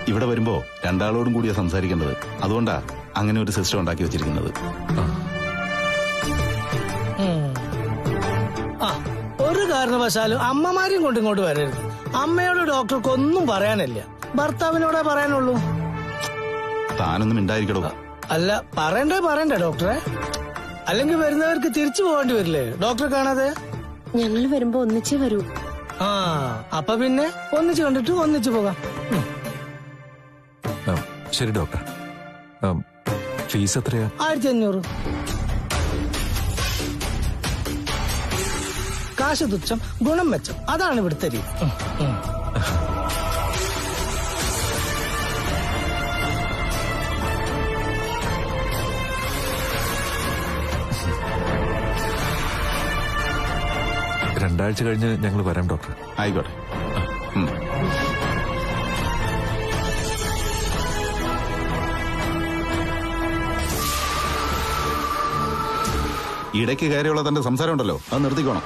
ഇവിടെ വരുമ്പോ 2 ആളോടും കൂടിയാ സംസാരിക്കേണ്ടത്. അതുകൊണ്ടാ അങ്ങനെ ഒരു സിസ്റ്റം ഉണ്ടാക്കി വെച്ചിരിക്കുന്നത്. ഒരു കാരണവശാലും അമ്മമാരെയും കൊണ്ട് ഇങ്ങോട്ട് വരരുത്. അമ്മയോട് ഡോക്ടർക്ക് ഒന്നും പറയാനില്ല, ഭർത്താവിനോടെ പറയാനുള്ളൂ. താനൊന്നും ഉണ്ടായിരിക്കടോ. അല്ല, പറയണ്ടേ ഡോക്ടറെ. അല്ലെങ്കിൽ വരുന്നവർക്ക് തിരിച്ചു പോകേണ്ടി വരില്ലേ ഡോക്ടറെ കാണാതെ? ഞങ്ങൾ വരുമ്പോ ഒന്നിച്ചേ വരൂ. ആ അപ്പൊ പിന്നെ ഒന്നിച്ച് കണ്ടിട്ട് ഒന്നിച്ച് പോകാം. ശരി ഡോക്ടർ. ഫീസ് എത്രയാ? 1500. കാശ് തുച്ഛം, ഗുണം മെച്ചം. അതാണ് ഇവിടുത്തെ രീതി. രണ്ടാഴ്ച കഴിഞ്ഞ് ഞങ്ങൾ വരാം ഡോക്ടർ. ആയിക്കോട്ടെ. ഇടയ്ക്ക് കാര്യമുള്ള തന്റെ സംസാരം ഉണ്ടല്ലോ, അത് നിർത്തിക്കോണം.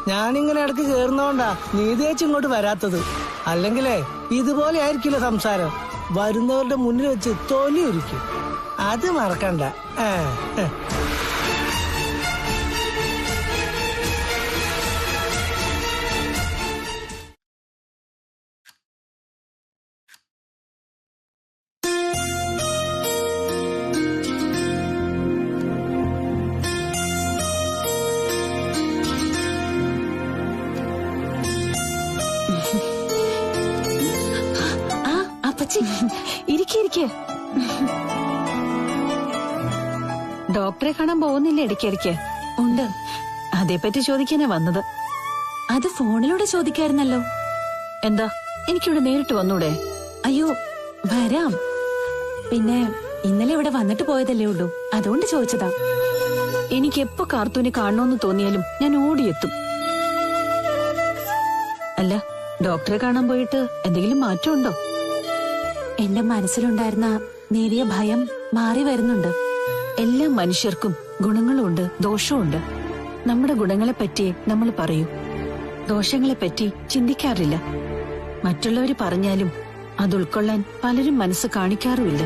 ഞാനിങ്ങനെ ഇടയ്ക്ക് കേറുന്നോണ്ടാ നീതേച്ച് ഇങ്ങോട്ട് വരാത്തത്. അല്ലെങ്കിലേ ഇതുപോലെ ആയിരിക്കില്ല സംസാരം. വരുന്നവരുടെ മുന്നിൽ വെച്ച് തൊലി ഒരുക്കും. അത് മറക്കണ്ട. ഇരിക്കെ ഡോക്ടറെ കാണാൻ പോകുന്നില്ല ഇടയ്ക്കിടയ്ക്ക്? ഉണ്ട്. അതേപ്പറ്റി ചോദിക്കാനാ വന്നത്. അത് ഫോണിലൂടെ ചോദിക്കായിരുന്നല്ലോ. എന്താ, എനിക്കിവിടെ നേരിട്ട് വന്നൂടെ? അയ്യോ വരാം. പിന്നെ ഇന്നലെ ഇവിടെ വന്നിട്ട് പോയതല്ലേ ഉള്ളൂ, അതുകൊണ്ട് ചോദിച്ചതാ. എനിക്ക് എപ്പോ കാർത്തൂനെ കാണണമെന്ന് തോന്നിയാലും ഞാൻ ഓടിയെത്തും. അല്ല, ഡോക്ടറെ കാണാൻ പോയിട്ട് എന്തെങ്കിലും മാറ്റമുണ്ടോ? എന്റെ മനസ്സിലുണ്ടായിരുന്ന നേരിയ ഭയം മാറി വരുന്നുണ്ട്. എല്ലാ മനുഷ്യർക്കും ഗുണങ്ങളുണ്ട്, ദോഷവുമുണ്ട്. നമ്മുടെ ഗുണങ്ങളെപ്പറ്റി നമ്മൾ പറയൂ, ദോഷങ്ങളെപ്പറ്റി ചിന്തിക്കാറില്ല. മറ്റുള്ളവര് പറഞ്ഞാലും അത് ഉൾക്കൊള്ളാൻ പലരും മനസ്സ് കാണിക്കാറുമില്ല.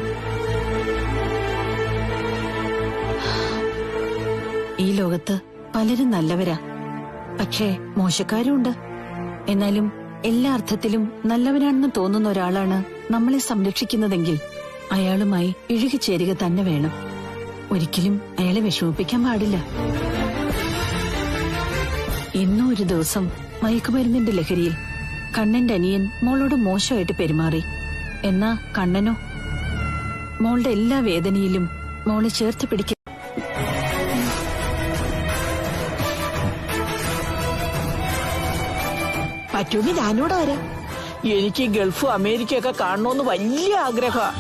ഈ ലോകത്ത് പലരും നല്ലവരാ, പക്ഷേ മോശക്കാരുമുണ്ട്. എന്നാലും എല്ലാ അർത്ഥത്തിലും നല്ലവനാണെന്ന് തോന്നുന്ന ഒരാളാണ് നമ്മളെ സംരക്ഷിക്കുന്നതെങ്കിൽ അയാളുമായി ഇഴുകിച്ചേരുക തന്നെ വേണം. ഒരിക്കലും അയാളെ വിഷമിപ്പിക്കാൻ പാടില്ല. ഇന്നോ ഒരു ദിവസം മയക്കുമരുന്നിന്റെ ലഹരിയിൽ കണ്ണന്റെ അനിയൻ മോളോട് മോശമായിട്ട് പെരുമാറി. എന്നാ കണ്ണനോ മോളുടെ എല്ലാ വേദനയിലും മോളെ ചേർത്ത് പിടിക്കാൻ പറ്റുമെങ്കിൽ ഞാനിവിടെ വരാം. എനിക്ക് ഗൾഫും അമേരിക്കയൊക്കെ കാണണമെന്ന് വലിയ ആഗ്രഹമാണ്.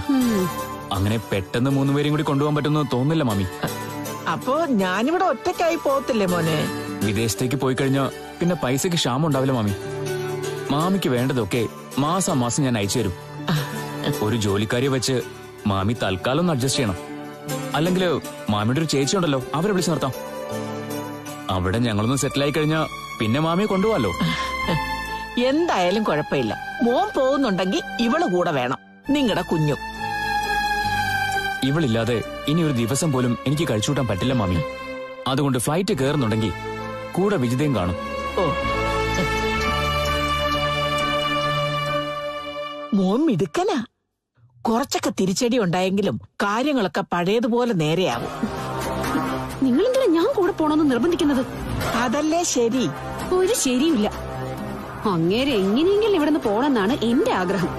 അങ്ങനെ പെട്ടെന്ന് 3 പേരും കൂടി കൊണ്ടുപോകാൻ പറ്റുമെന്ന് തോന്നില്ല മാമി. അപ്പോ ഞാനിവിടെ ഒറ്റയ്ക്കായി പോകത്തില്ലേ മോനെ? വിദേശത്തേക്ക് പോയി കഴിഞ്ഞാൽ പിന്നെ പൈസക്ക് ക്ഷാമം ഉണ്ടാവില്ല മാമി. മാമിക്ക് വേണ്ടതൊക്കെ മാസം ഞാൻ അയച്ചു തരും. ഒരു ജോലിക്കാരിയെ വെച്ച് മാമി തൽക്കാലം ഒന്ന് അഡ്ജസ്റ്റ് ചെയ്യണം. അല്ലെങ്കിൽ മാമിയുടെ ഒരു ചേച്ചി ഉണ്ടല്ലോ, അവരെ വിളിച്ചു നിർത്താം. അവിടെ ഞങ്ങളൊന്ന് സെറ്റിലായി കഴിഞ്ഞാൽ പിന്നെ മാമിയെ കൊണ്ടുപോകാലോ. എന്തായാലും കുഴപ്പമില്ല. മോൻ പോകുന്നുണ്ടെങ്കിൽ ഇവള് കൂടെ വേണം, നിങ്ങളുടെ കുഞ്ഞു. ഇവളില്ലാതെ ഇനി ഒരു ദിവസം പോലും എനിക്ക് കഴിച്ചുകൂട്ടാൻ പറ്റില്ല മാമി. അതുകൊണ്ട് ഫ്ലൈറ്റ് കയറുന്നുണ്ടെങ്കിൽ കൂടെ വിജിതയും കാണും. മോൻ മിടുക്കനാ. കുറച്ചൊക്കെ തിരിച്ചടി ഉണ്ടായെങ്കിലും കാര്യങ്ങളൊക്കെ പഴയതുപോലെ നേരെയാവും. നിങ്ങളെന്തിനാ ഞാൻ കൂടെ പോണമെന്ന് നിർബന്ധിക്കുന്നത്? അതല്ലേ ശരി. ഒരു ശരിയില്ല. അങ്ങേരെ എങ്ങനെയെങ്കിലും ഇവിടുന്ന് പോണെന്നാണ് എന്റെ ആഗ്രഹം.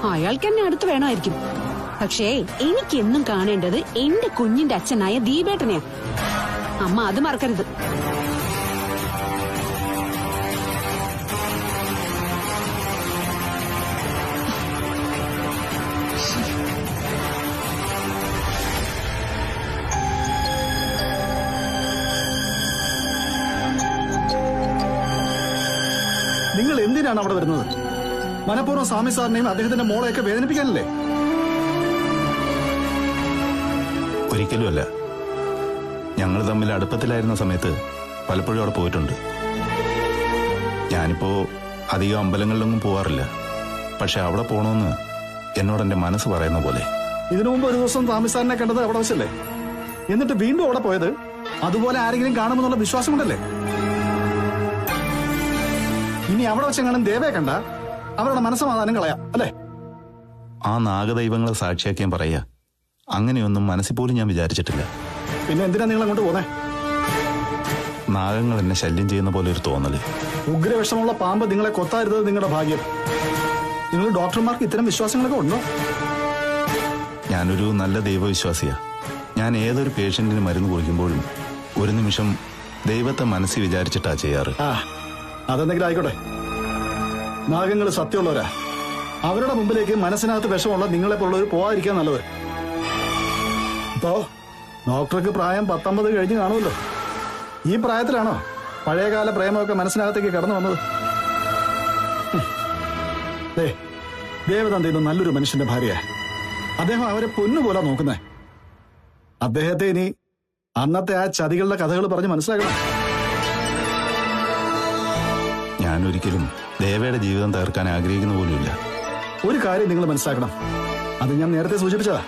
അയാൾക്ക് എന്നെ അടുത്ത് വേണമായിരിക്കും. പക്ഷേ എനിക്കെന്നും കാണേണ്ടത് എന്റെ കുഞ്ഞിന്റെ അച്ഛനായ ദീപേട്ടനെയാ. അമ്മ അത് മറക്കരുത്. നിങ്ങൾ എന്തിനാണ് അവിടെ വരുന്നത്? മനഃപൂർവ്വം സ്വാമി സാറിനെയും അദ്ദേഹത്തിന്റെ മോളെയൊക്കെ വേദനിപ്പിക്കാനല്ലേ? ഒരിക്കലുമല്ല. ഞങ്ങൾ തമ്മിൽ അടുപ്പത്തിലായിരുന്ന സമയത്ത് പലപ്പോഴും അവിടെ പോയിട്ടുണ്ട്. ഞാനിപ്പോ അധികം അമ്പലങ്ങളിലൊന്നും പോവാറില്ല. പക്ഷെ അവിടെ പോണമെന്ന് എന്നോട് എന്റെ മനസ്സ് പറയുന്ന പോലെ. ഇതിനു മുമ്പ് ഒരു ദിവസം സ്വാമി സാറിനെ കണ്ടത് അവിടെ വെച്ചല്ലേ? എന്നിട്ട് വീണ്ടും അവിടെ പോയത് അതുപോലെ ആരെങ്കിലും കാണുമെന്നുള്ള വിശ്വാസം കൊണ്ടല്ലേ? ഇനി അവിടെ വെച്ചെങ്ങാനും ദേവയെ കണ്ട അവരുടെ മനസ്സമാധാനം കളയാം അല്ലേ? ആ നാഗദൈവങ്ങളെ സാക്ഷിയാക്കിയാൻ പറയാ, അങ്ങനെയൊന്നും മനസ്സിൽ പോലും ഞാൻ വിചാരിച്ചിട്ടില്ല. പിന്നെ എന്തിനാ നിങ്ങൾ അങ്ങോട്ട് പോന്നെ? നാഗങ്ങൾ എന്നെ ശല്യം ചെയ്യുന്ന പോലെ ഒരു തോന്നല്. ഉഗ്രവിഷമുള്ള പാമ്പ് നിങ്ങളെ കൊത്തായിരുന്നത് നിങ്ങളുടെ ഭാഗ്യം. നിങ്ങൾ ഡോക്ടർമാർക്ക് ഇത്തരം വിശ്വാസങ്ങളൊക്കെ ഉണ്ടോ? ഞാനൊരു നല്ല ദൈവവിശ്വാസിയാ. ഞാൻ ഏതൊരു പേഷ്യന്റിന് മരുന്ന് കുറിക്കുമ്പോഴും ഒരു നിമിഷം ദൈവത്തെ മനസ്സിൽ വിചാരിച്ചിട്ടാ ചെയ്യാറ്. അതെന്തെങ്കിലും ആയിക്കോട്ടെ. നാഗങ്ങൾ സത്യമുള്ളവരാ. അവരുടെ മുമ്പിലേക്ക് മനസ്സിനകത്ത് വിഷമുള്ള നിങ്ങളെപ്പോലുള്ളവർ പോവാതിരിക്കാൻ നല്ലത്. ഇപ്പോ ഡോക്ടർക്ക് പ്രായം 19 കഴിഞ്ഞ് കാണുമല്ലോ. ഈ പ്രായത്തിലാണോ പഴയകാല പ്രേമമൊക്കെ മനസ്സിനകത്തേക്ക് കടന്നു വന്നത്? ദേവതന്ത ഇത് നല്ലൊരു മനുഷ്യന്റെ ഭാര്യ. അദ്ദേഹം അവരെ പൊന്നുപോലെ നോക്കുന്നേ. അദ്ദേഹത്തെ ഇനി അന്നത്തെ ആ ചതികളുടെ കഥകൾ പറഞ്ഞ് മനസ്സിലാക്കണം. ഞാനൊരിക്കലും ദേവയുടെ ജീവിതം തകർക്കാൻ ആഗ്രഹിക്കുന്ന പോലുമില്ല. ഒരു കാര്യം നിങ്ങൾ മനസ്സിലാക്കണം. അത് ഞാൻ നേരത്തെ സൂചിപ്പിച്ചതാ.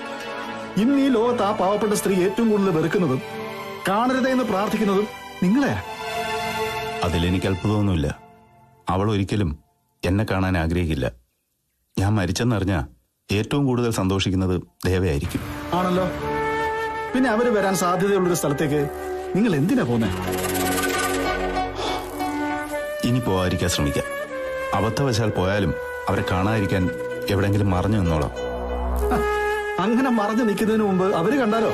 ഇന്ന് ഈ ലോകത്ത് ആ പാവപ്പെട്ട സ്ത്രീ ഏറ്റവും കൂടുതൽ വെറുക്കുന്നതും കാണരുതേ എന്ന് പ്രാർത്ഥിക്കുന്നതും നിങ്ങളെയാ. അതിലെനിക്ക് അത്ഭുതമൊന്നുമില്ല. അവൾ ഒരിക്കലും എന്നെ കാണാൻ ആഗ്രഹിക്കില്ല. ഞാൻ മരിച്ചെന്നറിഞ്ഞ ഏറ്റവും കൂടുതൽ സന്തോഷിക്കുന്നത് ദേവയായിരിക്കും. ആണല്ലോ. പിന്നെ അവര് വരാൻ സാധ്യതയുള്ളൊരു സ്ഥലത്തേക്ക് നിങ്ങൾ എന്തിനാ പോന്നെ? ഇനി പോവാതിരിക്കാൻ ശ്രമിക്കാം. അബദ്ധവശാൽ പോയാലും അവരെ കാണാതിരിക്കാൻ എവിടെങ്കിലും മറഞ്ഞു നിന്നോളാം. അങ്ങനെ മറഞ്ഞു നിൽക്കുന്നതിന് മുമ്പ് അവര് കണ്ടാലോ?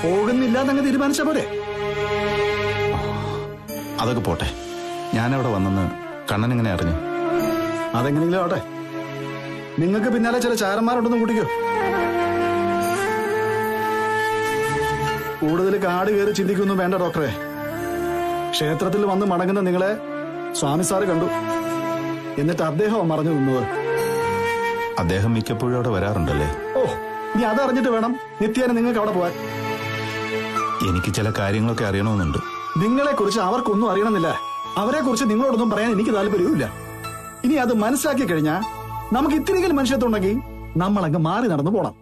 പോകുന്നില്ല എന്നങ്ങ് തീരുമാനിച്ച പോലെ. അതൊക്കെ പോട്ടെ. ഞാനവിടെ വന്നെന്ന് കണ്ണൻ എങ്ങനെ അറിഞ്ഞു? അതെങ്ങനെയെങ്കിലും ആവട്ടെ. നിങ്ങൾക്ക് പിന്നാലെ ചില ചാരന്മാരുണ്ടെന്ന് കൂട്ടിക്കോ. കൂടുതൽ കാട് കയറി ചിന്തിക്കൊന്നും വേണ്ട ഡോക്ടറെ. ക്ഷേത്രത്തിൽ വന്ന് മടങ്ങുന്ന നിങ്ങളെ സ്വാമി സാറ് കണ്ടു. എന്നിട്ട് അദ്ദേഹം മറഞ്ഞു നിന്നത്. അദ്ദേഹം മിക്കപ്പോഴും അവിടെ വരാറുണ്ടല്ലേ? ഓ, ഇനി അതറിഞ്ഞിട്ട് വേണം നിത്യേന നിങ്ങൾക്ക് അവിടെ പോവാൻ. എനിക്ക് ചില കാര്യങ്ങളൊക്കെ അറിയണമെന്നുണ്ട്. നിങ്ങളെ കുറിച്ച് അവർക്കൊന്നും അറിയണമെന്നില്ല. അവരെ കുറിച്ച് നിങ്ങളോടൊന്നും പറയാൻ എനിക്ക് താല്പര്യവുമില്ല. ഇനി അത് മനസ്സിലാക്കി കഴിഞ്ഞാൽ നമുക്ക് ഇത്തിരിക്കൽ മനുഷ്യത്തുണ്ടെങ്കിൽ നമ്മളങ്ങ് മാറി നടന്നു പോണം.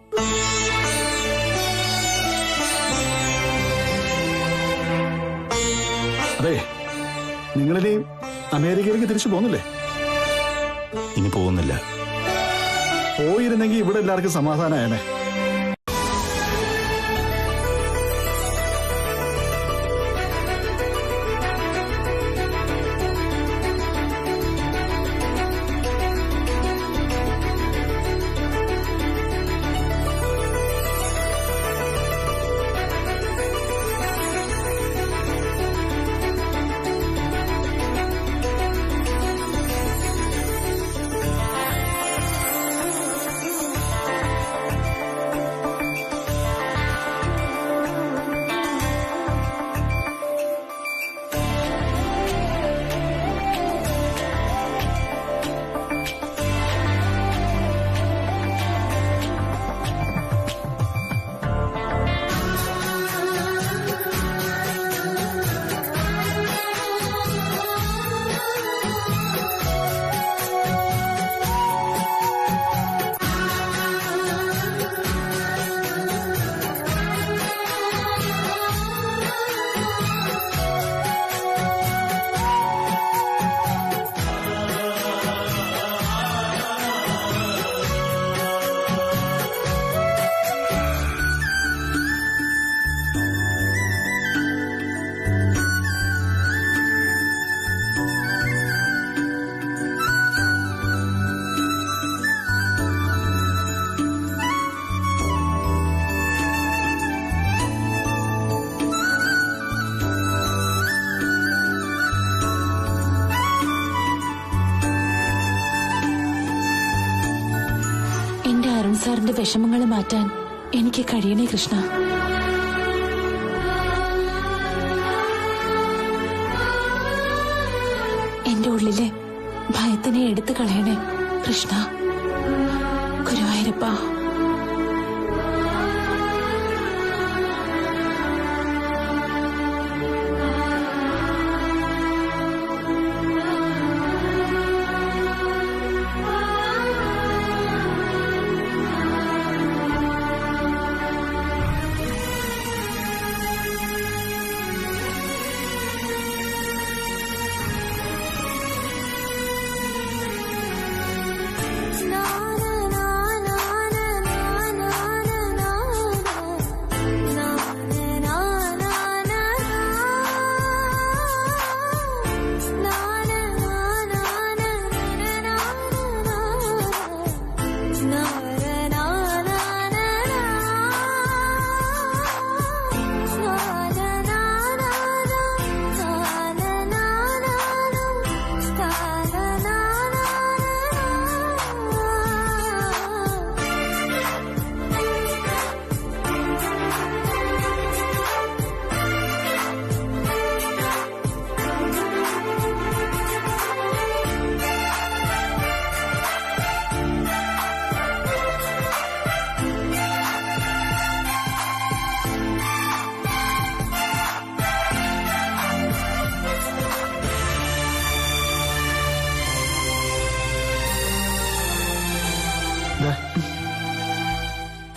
അതെ, നിങ്ങളിനി അമേരിക്കയിലേക്ക് തിരിച്ചു പോകുന്നില്ലേ? ഇനി പോകുന്നില്ല. പോയിരുന്നെങ്കിൽ ഇവിടെ എല്ലാവർക്കും സമാധാനമായേനെ. സാറിന്റെ വിഷമങ്ങൾ മാറ്റാൻ എനിക്ക് കഴിയണേ കൃഷ്ണ. എന്റെ ഉള്ളിലെ ഭയത്തിനെ എടുത്തു കളയണേ കൃഷ്ണ. ഗുരുവായൂരപ്പ.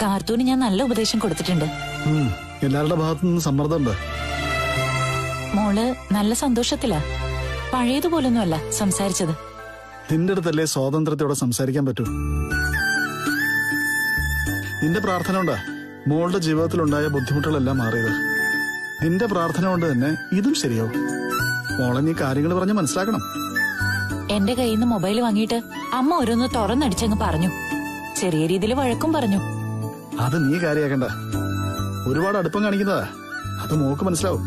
കാർത്തൂന് ഞാൻ നല്ല ഉപദേശം കൊടുത്തിട്ടുണ്ട്. എല്ലാവരുടെ ഭാഗത്തു നിന്ന് സമ്മർദ്ദമുണ്ട്. മോള് നല്ല സന്തോഷത്തിലാ. പഴയതുപോലൊന്നുമല്ല സംസാരിച്ചത്. നിന്റെ അടുത്തല്ലേ സ്വാതന്ത്ര്യത്തോടെ സംസാരിക്കാൻ പറ്റൂ. നിന്റെ പ്രാർത്ഥന കൊണ്ടാ മോളുടെ ജീവിതത്തിലുണ്ടായ ബുദ്ധിമുട്ടുകളെല്ലാം മാറിയത്. നിന്റെ പ്രാർത്ഥന കൊണ്ട് തന്നെ ഇതും ശരിയാവും. മോളെ നീ കാര്യങ്ങൾ പറഞ്ഞ് മനസ്സിലാക്കണം. എന്റെ കയ്യിൽ നിന്ന് മൊബൈൽ വാങ്ങിയിട്ട് അമ്മ ഓരോന്ന് തുറന്നടിച്ചങ്ങ് പറഞ്ഞു. ചെറിയ രീതിയിൽ വഴക്കും പറഞ്ഞു. അത് നീ കാര്യാക്കണ്ട. ഒരുപാട് അടുപ്പം കാണിക്കുന്നതാ. അത് മോക്ക് മനസ്സിലാവും.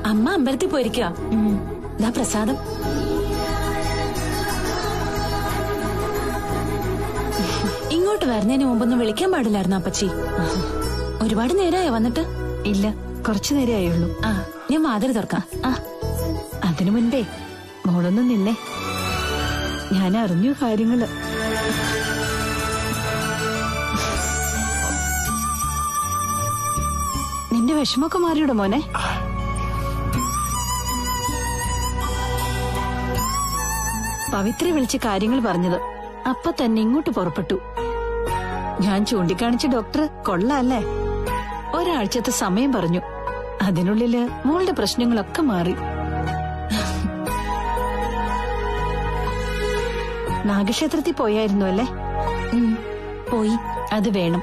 അമ്മ അമ്പലത്തിൽ പോയിരിക്കുക. ദാ പ്രസാദം. ഇങ്ങോട്ട് വരുന്നതിന് മുമ്പൊന്നും വിളിക്കാൻ പാടില്ലായിരുന്നു അപ്പച്ചി. ഒരുപാട് നേരമായോ വന്നിട്ട്? ഇല്ല, കുറച്ചു നേരേ ആയുള്ളൂ. ആ, ഞാൻ വാതിൽ തുറക്കാം. അതിനു മുൻപേ മോളൊന്നും നിന്നെ. ഞാൻ അറിഞ്ഞു കാര്യങ്ങള്. നിന്റെ വിഷമൊക്കെ മാറിയുടെ മോനെ? പവിത്ര വിളിച്ച് കാര്യങ്ങൾ പറഞ്ഞത് അപ്പൊ തന്നെ ഇങ്ങോട്ട് പുറപ്പെട്ടു. ഞാൻ ചൂണ്ടിക്കാണിച്ച ഡോക്ടർ കൊള്ളാല്ലേ. ഒരാഴ്ചത്തെ സമയം പറഞ്ഞു. അതിനുള്ളില് മോളുടെ പ്രശ്നങ്ങളൊക്കെ മാറി. നാഗക്ഷേത്രത്തിൽ പോയായിരുന്നു അല്ലേ? പോയി. അത് വേണം.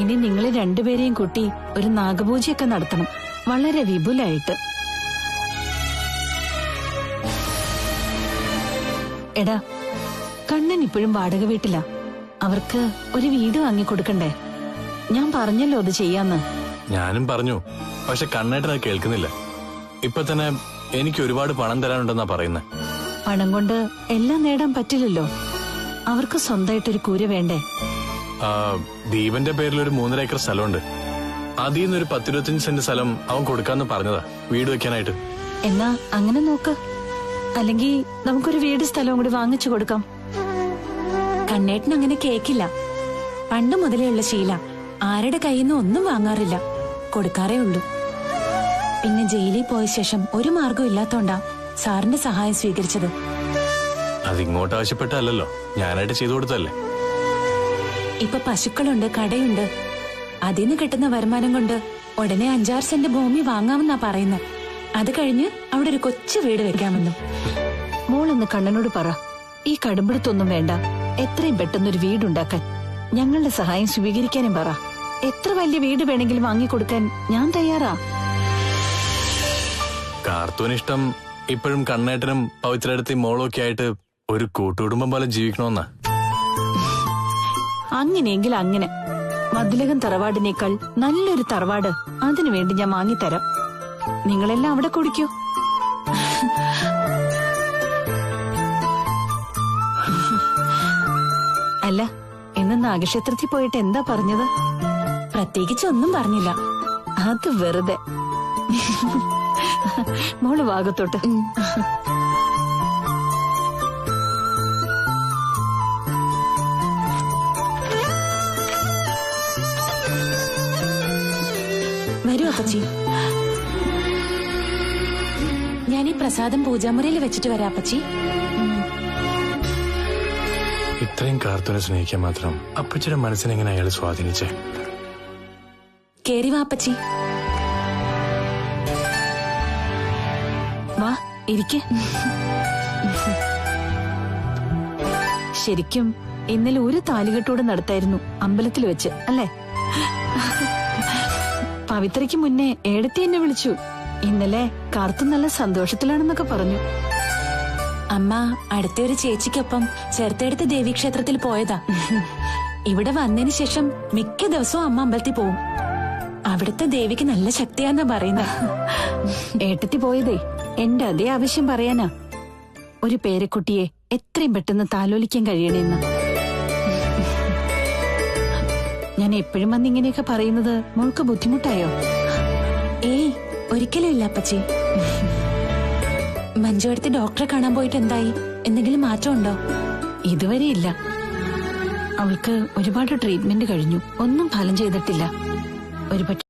ഇനി നിങ്ങൾ രണ്ടുപേരെയും കൂട്ടി ഒരു നാഗപൂജയൊക്കെ നടത്തണം, വളരെ വിപുലായിട്ട്. എടാ, കണ്ണൻ ഇപ്പോഴും വാടക വീട്ടിലാ. അവർക്ക് ഒരു വീട് വാങ്ങിക്കൊടുക്കണ്ടേ? ഞാൻ പറഞ്ഞല്ലോ അത് ചെയ്യാന്ന്. ഞാനും പറഞ്ഞു, പക്ഷെ കണ്ണേട്ടൻ അത് കേൾക്കുന്നില്ല. ഇപ്പൊ തന്നെ എനിക്ക് ഒരുപാട് പണം തരാനുണ്ടെന്നാ പറയുന്നത്. പണം കൊണ്ട് എല്ലാം നേടാൻ പറ്റില്ലല്ലോ. അവർക്ക് സ്വന്തമായിട്ടൊരു കൂര വേണ്ടേ? ദീപന്റെ പേരിൽ ഒരു 3.5 ഏക്കർ സ്ഥലമുണ്ട്. അതിൽ നിന്നൊരു 10-25 സെന്റ് സ്ഥലം അവൻ കൊടുക്കാന്ന് പറഞ്ഞതാ വീട് വെക്കാനായിട്ട്. എന്നാ അങ്ങനെ നോക്ക്. അല്ലെങ്കിൽ നമുക്കൊരു വീട് സ്ഥലവും കൂടി വാങ്ങിച്ചു കൊടുക്കാം. കണ്ണേട്ടൻ അങ്ങനെ കേക്കില്ല. പണ്ട് മുതലേ ഉള്ള ശീല. ആരുടെ കയ്യിൽ നിന്ന് ഒന്നും വാങ്ങാറില്ല, കൊടുക്കാറേ ഉള്ളൂ. പിന്നെ ജയിലിൽ പോയ ശേഷം ഒരു മാർഗം ഇല്ലാത്തോണ്ടാ സാറിന്റെ സഹായം സ്വീകരിച്ചത്. അതിങ്ങോട്ട് ആവശ്യപ്പെട്ടല്ലോ, ഞാനായിട്ട് ചെയ്തു കൊടുത്തല്ലേ. ഇപ്പൊ പശുക്കളുണ്ട്, കടയുണ്ട്. അതിന് കിട്ടുന്ന വരുമാനം കൊണ്ട് ഉടനെ 5-6 സെന്റ് ഭൂമി വാങ്ങാമെന്നാ പറയുന്നത്. അത് കഴിഞ്ഞ് അവിടെ ഒരു കൊച്ചു വീട് വെക്കാമെന്നും. മോളൊന്ന് കണ്ണനോട് പറ, ഈ കടുംപിടുത്തൊന്നും വേണ്ട, എത്രയും പെട്ടെന്നൊരു വീടുണ്ടാക്കാൻ. ഞങ്ങളുടെ സഹായം സ്വീകരിക്കാനും പറ. എത്ര വലിയ വീട് വേണമെങ്കിലും വാങ്ങിക്കൊടുക്കാൻ ഞാൻ തയ്യാറാ. കാർത്തൂനിഷ്ടം ഇപ്പോഴും കണ്ണേട്ടനും പവിത്രടുത്തി മോളൊക്കെ ആയിട്ട് ഒരു കൂട്ടുകുടുംബം പോലെ ജീവിക്കണമെന്നാ. അങ്ങനെയെങ്കിൽ അങ്ങനെ. മതിലകം തറവാടിനേക്കാൾ നല്ലൊരു തറവാട് അതിനുവേണ്ടി ഞാൻ വാങ്ങിത്തരാം. നിങ്ങളെല്ലാം അവിടെ കുടിക്കൂ. അല്ല, ഇന്ന് നാഗക്ഷേത്രത്തിൽ പോയിട്ട് എന്താ പറഞ്ഞത്? പ്രത്യേകിച്ച് ഒന്നും പറഞ്ഞില്ല. അത് വെറുതെ. മോള് ഭാഗത്തോട്ട്. വരൂ അപ്പച്ചി. ഞാൻ ഈ പ്രസാദം പൂജാമുറിയിൽ വെച്ചിട്ട് വരാം അപ്പച്ചി. ഇത്രയും കാർത്തൂനെ സ്നേഹിക്കാൻ മാത്രം അപ്പച്ചിയുടെ മനസ്സിനെങ്ങനെ അയാൾ സ്വാധീനിച്ചേ? കേറി വാ അപ്പച്ചി. ഇരിക്കെ. ശരിക്കും ഇന്നലെ ഒരു താലികെട്ടോട് നടത്തായിരുന്നു അമ്പലത്തിൽ വെച്ച്, അല്ലേ? പവിത്രയ്ക്ക് മുന്നേ ഏടത്തി എന്നെ വിളിച്ചു. ഇന്നലെ കാർത്തു നല്ല സന്തോഷത്തിലാണെന്നൊക്കെ പറഞ്ഞു. അമ്മ അടുത്തൊരു ചേച്ചിക്കൊപ്പം ചേർത്തെടുത്ത് ദേവീക്ഷേത്രത്തിൽ പോയതാ. ഇവിടെ വന്നതിന് ശേഷം മിക്ക ദിവസവും അമ്മ അമ്പലത്തിൽ പോവും. അവിടുത്തെ ദേവിക്ക് നല്ല ശക്തിയാന്നാ പറയുന്നത്. ഏട്ടത്തി പോയതേ എന്റെ അതേ ആവശ്യം പറയാനാ. ഒരു പേരക്കുട്ടിയെ എത്രയും പെട്ടെന്ന് താലോലിക്കാൻ കഴിയണേന്ന്. ഞാൻ എപ്പോഴും വന്ന് ഇങ്ങനെയൊക്കെ പറയുന്നത് മോൾക്ക് ബുദ്ധിമുട്ടായോ? ഏയ്, ഒരിക്കലും ഇല്ല അപ്പച്ചി. മഞ്ജു അടുത്ത് ഡോക്ടറെ കാണാൻ പോയിട്ട് എന്തായി? എന്തെങ്കിലും മാറ്റമുണ്ടോ? ഇതുവരെ ഇല്ല. അവൾക്ക് ഒരുപാട് ട്രീറ്റ്മെന്റ് കഴിഞ്ഞു, ഒന്നും ഫലം ചെയ്തിട്ടില്ല. ഒരുപക്ഷെ